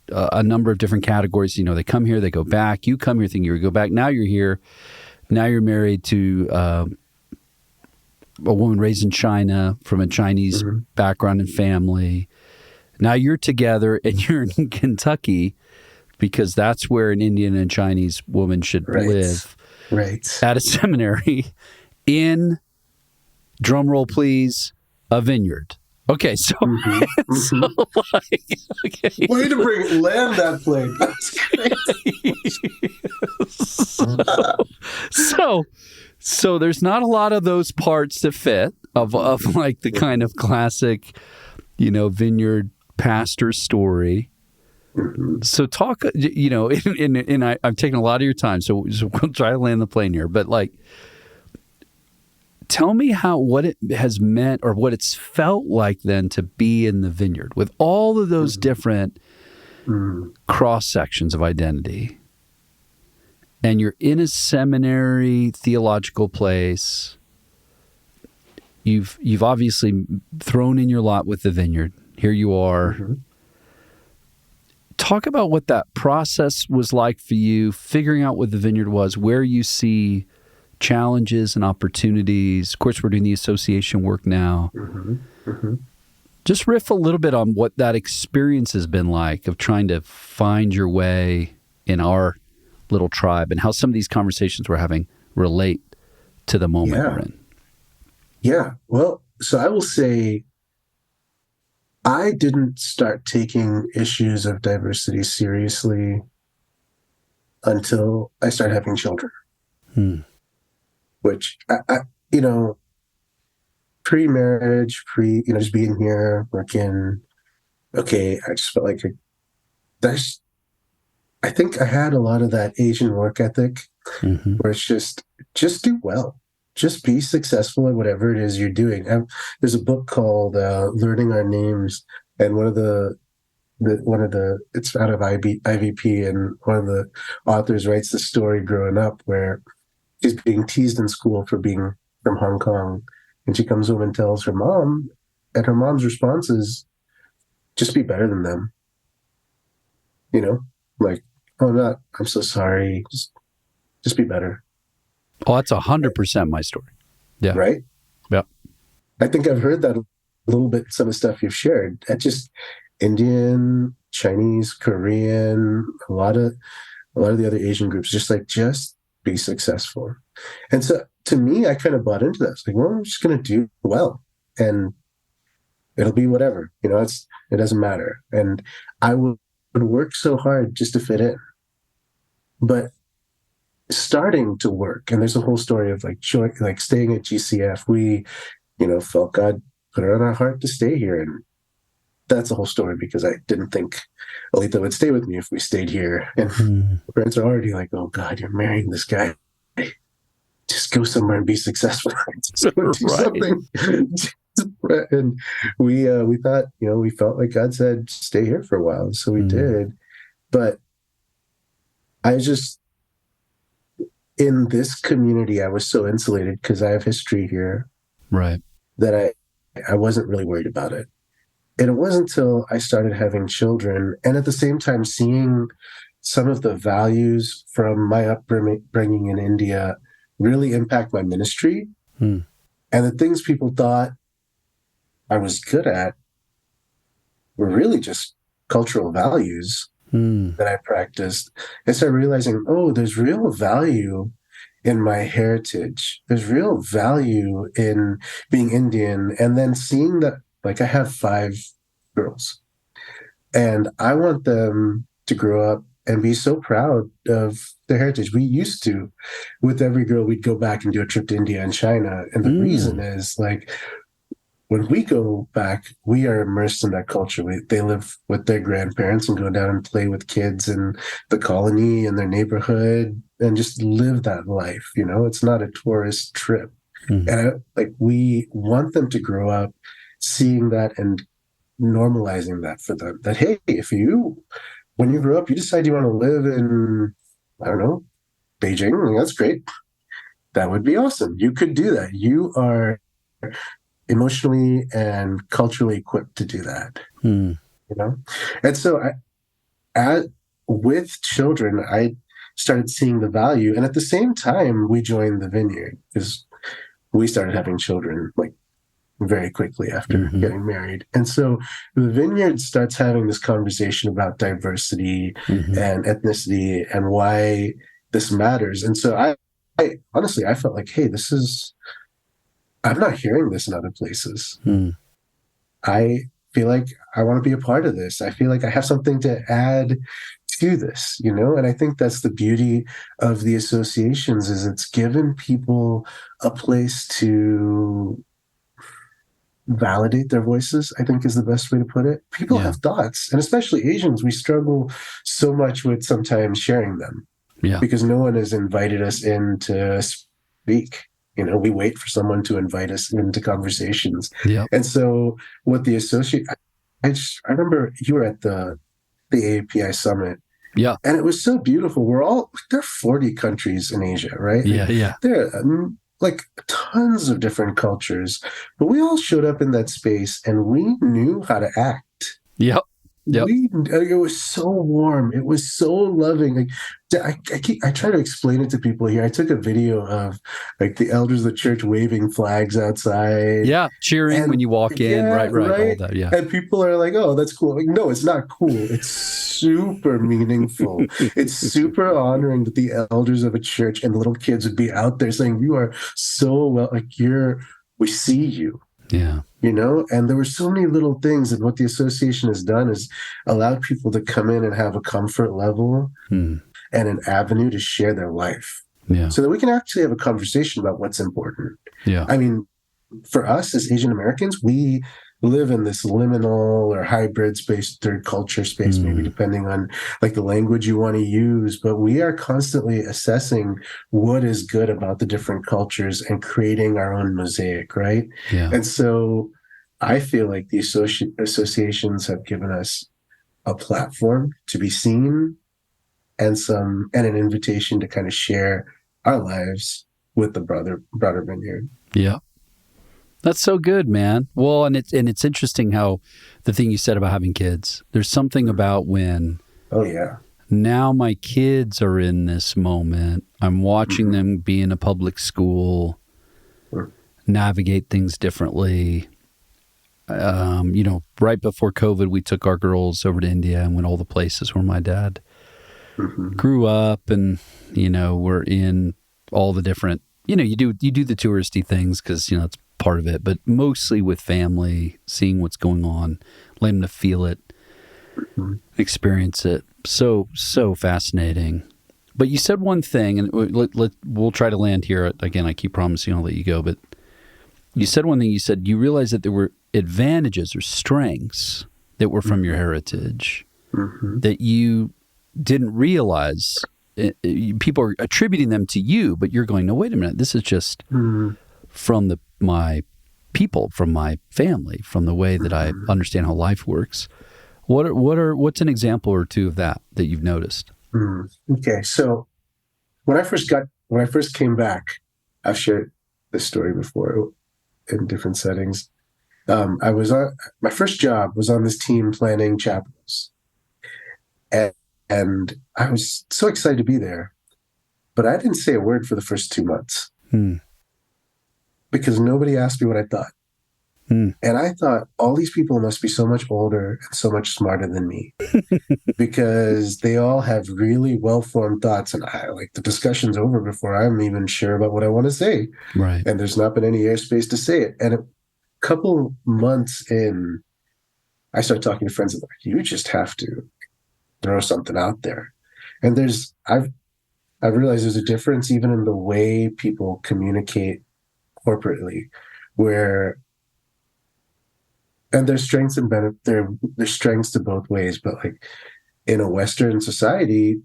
a number of different categories. They come here, they go back. You come here thinking you go back. Now you're here. Now you're married to a woman raised in China from a Chinese background and family. Now you're together and you're in Kentucky, because that's where an Indian and Chinese woman should live. Right. At a seminary in, drum roll please, a vineyard. Okay, so, so okay. Way to land that plane. That's great. So there's not a lot of those parts that fit of like the kind of classic, vineyard pastor story. So talk, and I've taken a lot of your time, so we'll try to land the plane here. But tell me what it has meant, or what it's felt like then to be in the vineyard with all of those different cross sections of identity. And you're in a seminary theological place. You've obviously thrown in your lot with the vineyard. Here you are. Talk about what that process was like for you, figuring out what the vineyard was, where you see challenges and opportunities. Of course, we're doing the association work now. Just riff a little bit on what that experience has been like of trying to find your way in our little tribe, and how some of these conversations we're having relate to the moment we're in. Yeah. Well, so I will say, I didn't start taking issues of diversity seriously until I started having children. Which, I pre-marriage, just being here, working, I just felt like I think I had a lot of that Asian work ethic, where it's just do well. Just be successful at whatever it is you're doing. There's a book called Learning Our Names, and one of the it's out of IVP, and one of the authors writes the story growing up where she's being teased in school for being from Hong Kong, and she comes home and tells her mom, and her mom's response is, "Just be better than them." Oh, I'm so sorry. Just be better. Oh, that's 100% my story. Yeah. Right? Yeah. I think I've heard that a little bit, some of the stuff you've shared. Just Indian, Chinese, Korean, a lot of the other Asian groups, just be successful. And so to me, I kind of bought into that. It's like, well, I'm just going to do well, and it'll be whatever, it doesn't matter. And I would work so hard just to fit in, but starting to work. And there's a whole story of staying at GCF. We, felt God put it on our heart to stay here. And that's a whole story, because I didn't think Aletha would stay with me if we stayed here. And parents are already like, oh God, you're marrying this guy. Just go somewhere and be successful. Just go do something. And we thought, we felt like God said, stay here for a while. So we did. But I just, in this community, I was so insulated because I have history here. Right. That I wasn't really worried about it. And it wasn't until I started having children and at the same time seeing some of the values from my upbringing in India really impact my ministry. And the things people thought I was good at were really just cultural values that I practiced. And started realizing, oh, there's real value in my heritage. There's real value in being Indian. And then seeing that, like, I have 5 girls and I want them to grow up and be so proud of their heritage. We used to, with every girl, we'd go back and do a trip to India and China. And the reason is, like, when we go back, we are immersed in that culture. They live with their grandparents and go down and play with kids in the colony in their neighborhood and just live that life. You know, it's not a tourist trip. And we want them to grow up seeing that and normalizing that for them. That, hey, when you grow up, you decide you want to live in, I don't know, Beijing, that's great. That would be awesome. You could do that. You are emotionally and culturally equipped to do that. You know? And so with children, I started seeing the value. And at the same time, we joined the Vineyard because we started having children like very quickly after getting married. And so the Vineyard starts having this conversation about diversity and ethnicity and why this matters. And so I honestly, I felt like, hey, I'm not hearing this in other places. I feel like I want to be a part of this. I feel like I have something to add to this, you know? And I think that's the beauty of the associations is it's given people a place to validate their voices, I think is the best way to put it. People have thoughts, and especially Asians, we struggle so much with sometimes sharing them because no one has invited us in to speak. You know, we wait for someone to invite us into conversations. And so what the I remember you were at the AAPI summit. And it was so beautiful. There are 40 countries in Asia, right? There are like tons of different cultures, but we all showed up in that space and we knew how to act. It was so warm. It was so loving. Like I try to explain it to people here. I took a video of like the elders of the church waving flags outside. Cheering when you walk in. Right. All that, And people are like, oh, that's cool. Like, no, it's not cool. It's super meaningful. It's super honoring that the elders of a church and the little kids would be out there saying, you are so well, like we see you. You know, and there were so many little things, and what the association has done is allowed people to come in and have a comfort level and an avenue to share their life so that we can actually have a conversation about what's important. I mean, for us as Asian Americans, we live in this liminal or hybrid space, third culture space, maybe depending on like the language you want to use, but we are constantly assessing what is good about the different cultures and creating our own mosaic, right? And so I feel like the associations have given us a platform to be seen and an invitation to kind of share our lives with the broader Vineyard. That's so good, man. Well, and it's interesting how the thing you said about having kids. There's something about when now my kids are in this moment. I'm watching them be in a public school, navigate things differently. You know, right before COVID, we took our girls over to India and went all the places where my dad grew up, and you know, we're in all the different. You know, you do the touristy things because you know it's part of it, but mostly with family, seeing what's going on, letting them to feel it, experience it. So fascinating. But you said one thing, and we'll try to land here. Again, I keep promising I'll let you go, but you said one thing. You said you realized that there were advantages or strengths that were from your heritage that you didn't realize. People are attributing them to you, but you're going, no, wait a minute. This is just from my people, from my family, from the way that I understand how life works. What's an example or two of that you've noticed? Okay, so when I first came back, I've shared this story before in different settings. I was on my first job was on this team planning chapels, and I was so excited to be there, but I didn't say a word for the first 2 months because nobody asked me what I thought. And I thought, all these people must be so much older and so much smarter than me because they all have really well-formed thoughts. And I like the discussion's over before I'm even sure about what I want to say. Right. And there's not been any airspace to say it. And a couple months in, I started talking to friends and like, you just have to throw something out there. And I've realized there's a difference even in the way people communicate corporately, where and there's strengths and there's strengths to both ways, but like in a Western society,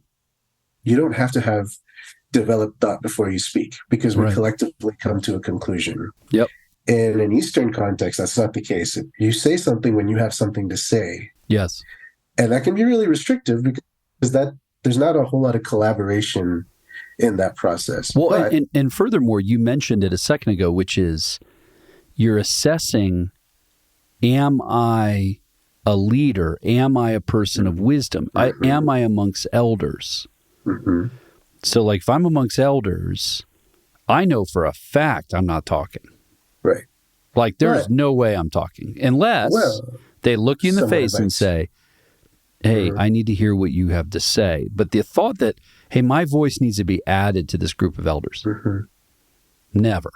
you don't have to have developed thought before you speak because we collectively come to a conclusion. Yep. In an Eastern context, that's not the case. You say something when you have something to say. Yes. And that can be really restrictive because there's not a whole lot of collaboration in that process. Well, and furthermore, you mentioned it a second ago, which is you're assessing, am I a leader? Am I a person of wisdom? Am I amongst elders? Mm-hmm. So like if I'm amongst elders, I know for a fact I'm not talking. Right. Like there's no way I'm talking unless they look you in the face and say, hey, I need to hear what you have to say. But the thought that, hey, my voice needs to be added to this group of elders. Never,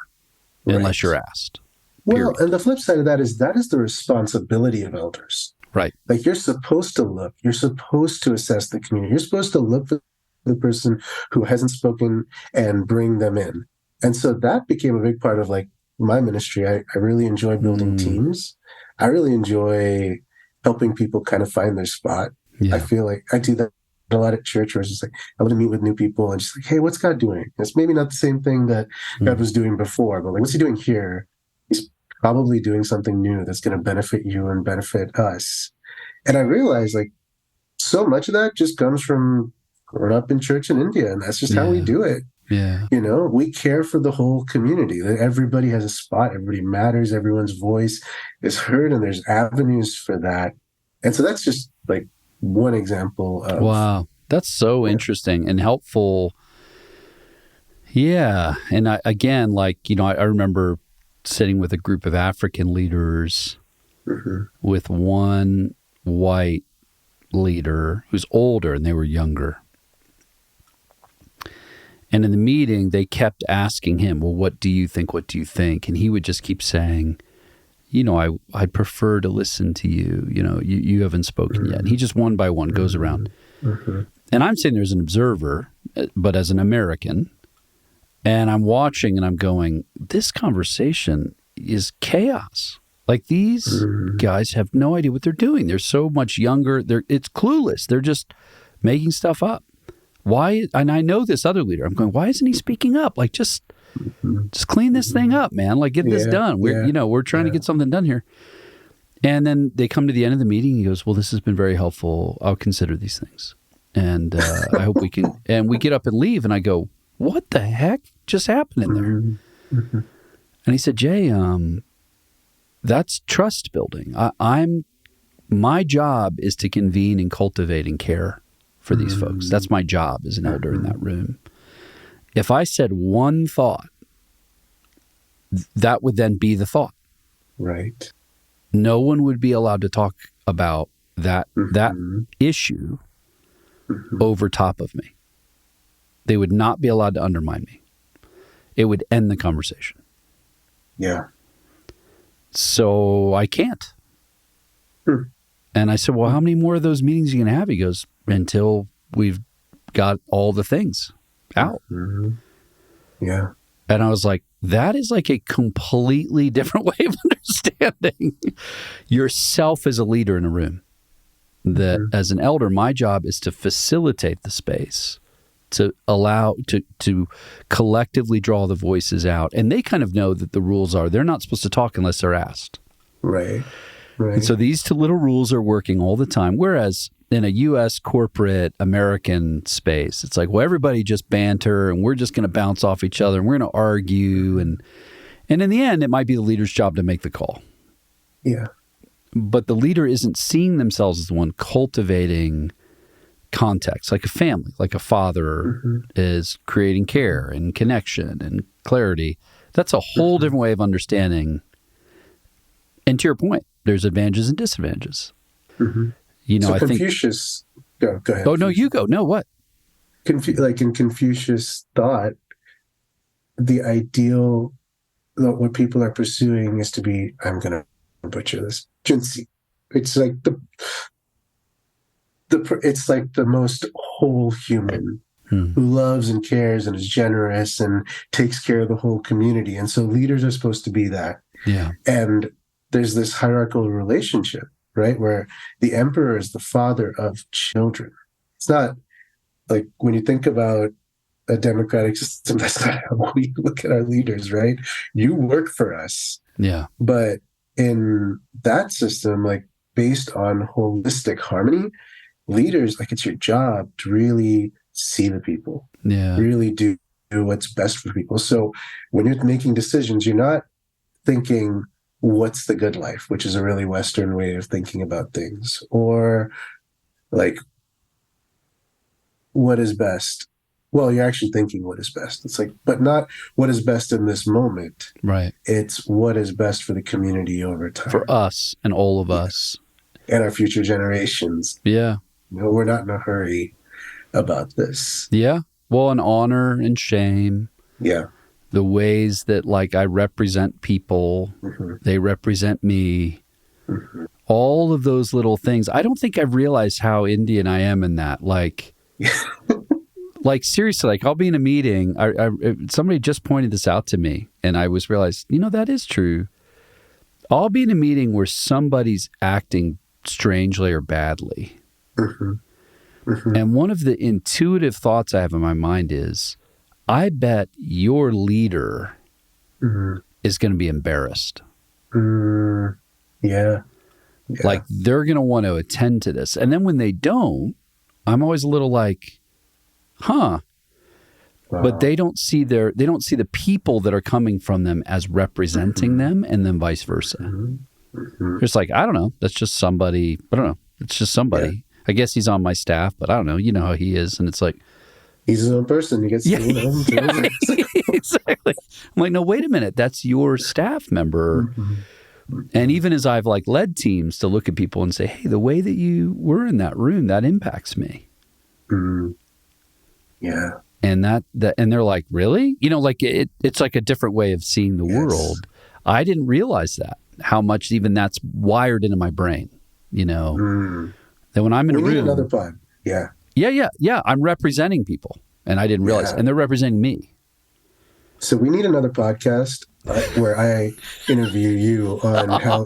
unless you're asked. Well, and the flip side of that is the responsibility of elders. Right. Like you're supposed to look, you're supposed to assess the community. You're supposed to look for the person who hasn't spoken and bring them in. And so that became a big part of like my ministry. I really enjoy building teams. I really enjoy helping people kind of find their spot. Yeah. I feel like I do that a lot at church where it's just like, I want to meet with new people and just like, hey, what's God doing? It's maybe not the same thing that God was doing before, but like, what's he doing here? He's probably doing something new that's going to benefit you and benefit us. And I realized like so much of that just comes from growing up in church in India. And that's just how we do it. Yeah. You know, we care for the whole community. Everybody has a spot. Everybody matters. Everyone's voice is heard, and there's avenues for that. And so that's just like one example of. Wow. That's so interesting and helpful. Yeah. And I remember sitting with a group of African leaders with one white leader who's older and they were younger. And in the meeting, they kept asking him, well, what do you think? What do you think? And he would just keep saying, I'd prefer to listen to you. You haven't spoken yet. And he just one by one goes around. And I'm sitting there as an observer, but as an American, and I'm watching and I'm going, this conversation is chaos. Like these guys have no idea what they're doing. They're so much younger. It's clueless. They're just making stuff up. Why? And I know this other leader. I'm going, why isn't he speaking up? Like, just clean this thing up, man. Like, get this done. We're trying to get something done here. And then they come to the end of the meeting. He goes, well, this has been very helpful. I'll consider these things. And I hope we can. And we get up and leave. And I go, what the heck just happened in there? And he said, Jay, that's trust building. My job is to convene and cultivate and care for these folks. That's my job as an elder in that room. If I said one thought, that would then be the thought. Right. No one would be allowed to talk about that issue over top of me. They would not be allowed to undermine me. It would end the conversation. Yeah. So I can't. And I said, well, how many more of those meetings are you going to have? He goes, until we've got all the things out. Yeah. And I was like, that is like a completely different way of understanding yourself as a leader in a room. That as an elder, my job is to facilitate the space, to allow, to collectively draw the voices out. And they kind of know that the rules are, they're not supposed to talk unless they're asked. Right. And so these two little rules are working all the time. Whereas in a U.S. corporate American space, it's like, well, everybody just banter and we're just going to bounce off each other and we're going to argue. And in the end, it might be the leader's job to make the call. Yeah. But the leader isn't seeing themselves as the one cultivating context, like a family, like a father is creating care and connection and clarity. That's a whole different way of understanding. And to your point, there's advantages and disadvantages. You know, so I Confucius, go ahead. Oh, no, you go. No, what? Like in Confucius thought, the ideal, what people are pursuing is to be, I'm going to butcher this, Junsi. It's like it's like the most whole human who loves and cares and is generous and takes care of the whole community. And so leaders are supposed to be that. Yeah. And there's this hierarchical relationship, right, where the emperor is the father of children. It's not like when you think about a democratic system, that's not how we look at our leaders, right? You work for us. Yeah. But in that system, like based on holistic harmony, leaders, like it's your job to really see the people, really do what's best for people. So when you're making decisions, you're not thinking, what's the good life, which is a really Western way of thinking about things, or like, what is best? Well, you're actually thinking what is best. It's like, but not what is best in this moment. Right. It's what is best for the community over time. For us and all of us. And our future generations. Yeah. You know, we're not in a hurry about this. Yeah. Well, and honor and shame. Yeah. The ways that, like, I represent people, they represent me. All of those little things. I don't think I've realized how Indian I am in that. Like, like seriously, like I'll be in a meeting. Somebody just pointed this out to me, and I was realized, you know, that is true. I'll be in a meeting where somebody's acting strangely or badly. And one of the intuitive thoughts I have in my mind is, I bet your leader is going to be embarrassed. Yeah. Like they're going to want to attend to this. And then when they don't, I'm always a little like, but they don't see the people that are coming from them as representing them, and then vice versa. It's like, I don't know. That's just somebody. I don't know. It's just somebody. Yeah. I guess he's on my staff, but I don't know. You know how he is. And it's like, he's his own person. He gets to exactly. I'm like, no, wait a minute. That's your staff member. And even as I've like led teams to look at people and say, hey, the way that you were in that room, that impacts me. Yeah. And and they're like, really? You know, like it's like a different way of seeing the world. I didn't realize that, how much even that's wired into my brain, you know, that when I'm in a room. We need another pod. Yeah. Yeah. I'm representing people, and I didn't realize, and they're representing me. So we need another podcast where I interview you on how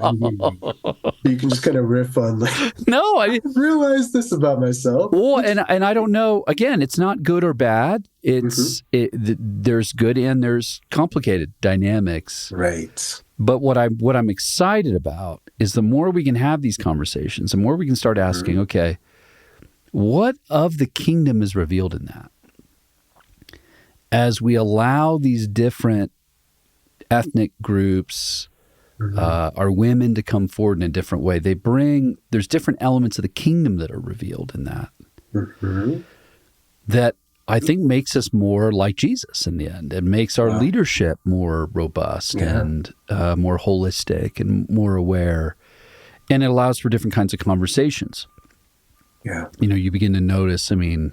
you can just kind of riff on like. No, I realized this about myself. Well, and I don't know. Again, it's not good or bad. It's there's good and there's complicated dynamics. Right. But what I'm excited about is the more we can have these conversations, the more we can start asking, okay, what of the kingdom is revealed in that? As we allow these different ethnic groups, our women to come forward in a different way, there's different elements of the kingdom that are revealed in that. That I think makes us more like Jesus in the end. It makes our leadership more robust and more holistic and more aware. And it allows for different kinds of conversations. Yeah. You know, you begin to notice, I mean,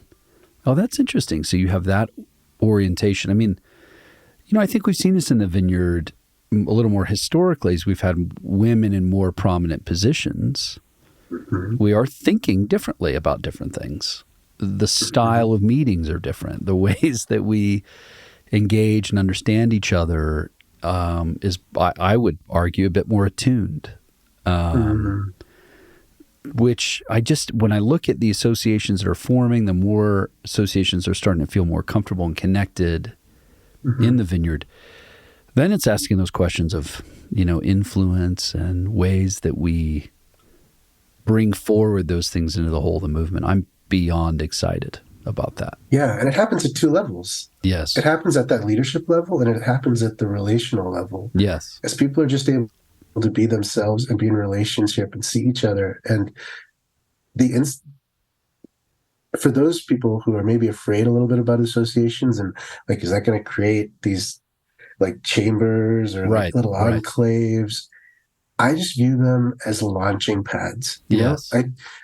oh, that's interesting. So you have that orientation. I mean, you know, I think we've seen this in the Vineyard a little more historically as we've had women in more prominent positions. We are thinking differently about different things. The style of meetings are different. The ways that we engage and understand each other is, I would argue, a bit more attuned. Which when I look at the associations that are forming, the more associations are starting to feel more comfortable and connected in the Vineyard, then it's asking those questions of, you know, influence and ways that we bring forward those things into the whole of the movement. I'm beyond excited about that. Yeah, and it happens at two levels. Yes. It happens at that leadership level, and it happens at the relational level. Yes. As people are just able to be themselves and be in relationship and see each other. And for those people who are maybe afraid a little bit about associations and like, is that going to create these like chambers or like little enclaves? I just view them as launching pads. You know?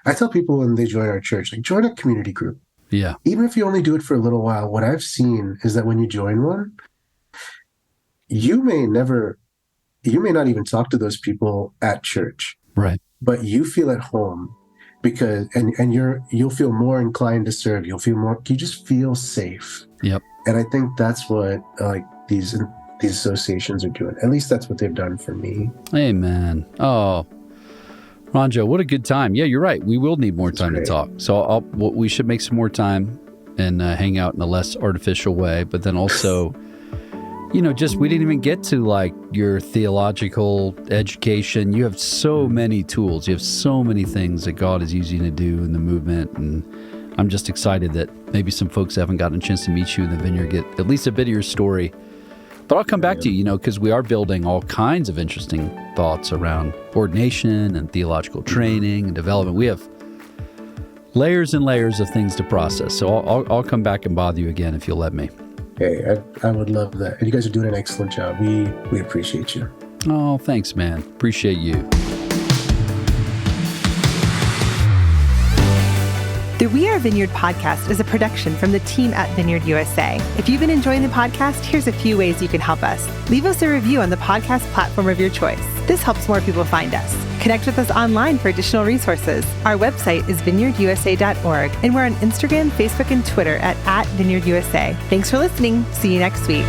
I tell people when they join our church, like, join a community group. Yeah. Even if you only do it for a little while, what I've seen is that when you join one, you may not even talk to those people at church. Right. But you feel at home because and you'll feel more inclined to serve. You just feel safe. Yep. And I think that's what like these associations are doing. At least that's what they've done for me. Amen. Oh, Ranjo, what a good time. Yeah, you're right. We will need more time to talk. So we should make some more time and hang out in a less artificial way. But then also, we didn't even get to like your theological education. You have so many tools. You have so many things that God is using to do in the movement. And I'm just excited that maybe some folks haven't gotten a chance to meet you in the Vineyard, get at least a bit of your story. But I'll come back to you, because we are building all kinds of interesting thoughts around ordination and theological training and development. We have layers and layers of things to process. So I'll come back and bother you again if you'll let me. Hey, I would love that. And you guys are doing an excellent job. We appreciate you. Oh, thanks, man. Appreciate you. The We Are Vineyard podcast is a production from the team at Vineyard USA. If you've been enjoying the podcast, here's a few ways you can help us. Leave us a review on the podcast platform of your choice. This helps more people find us. Connect with us online for additional resources. Our website is vineyardusa.org, and we're on Instagram, Facebook, and Twitter at VineyardUSA. Thanks for listening. See you next week.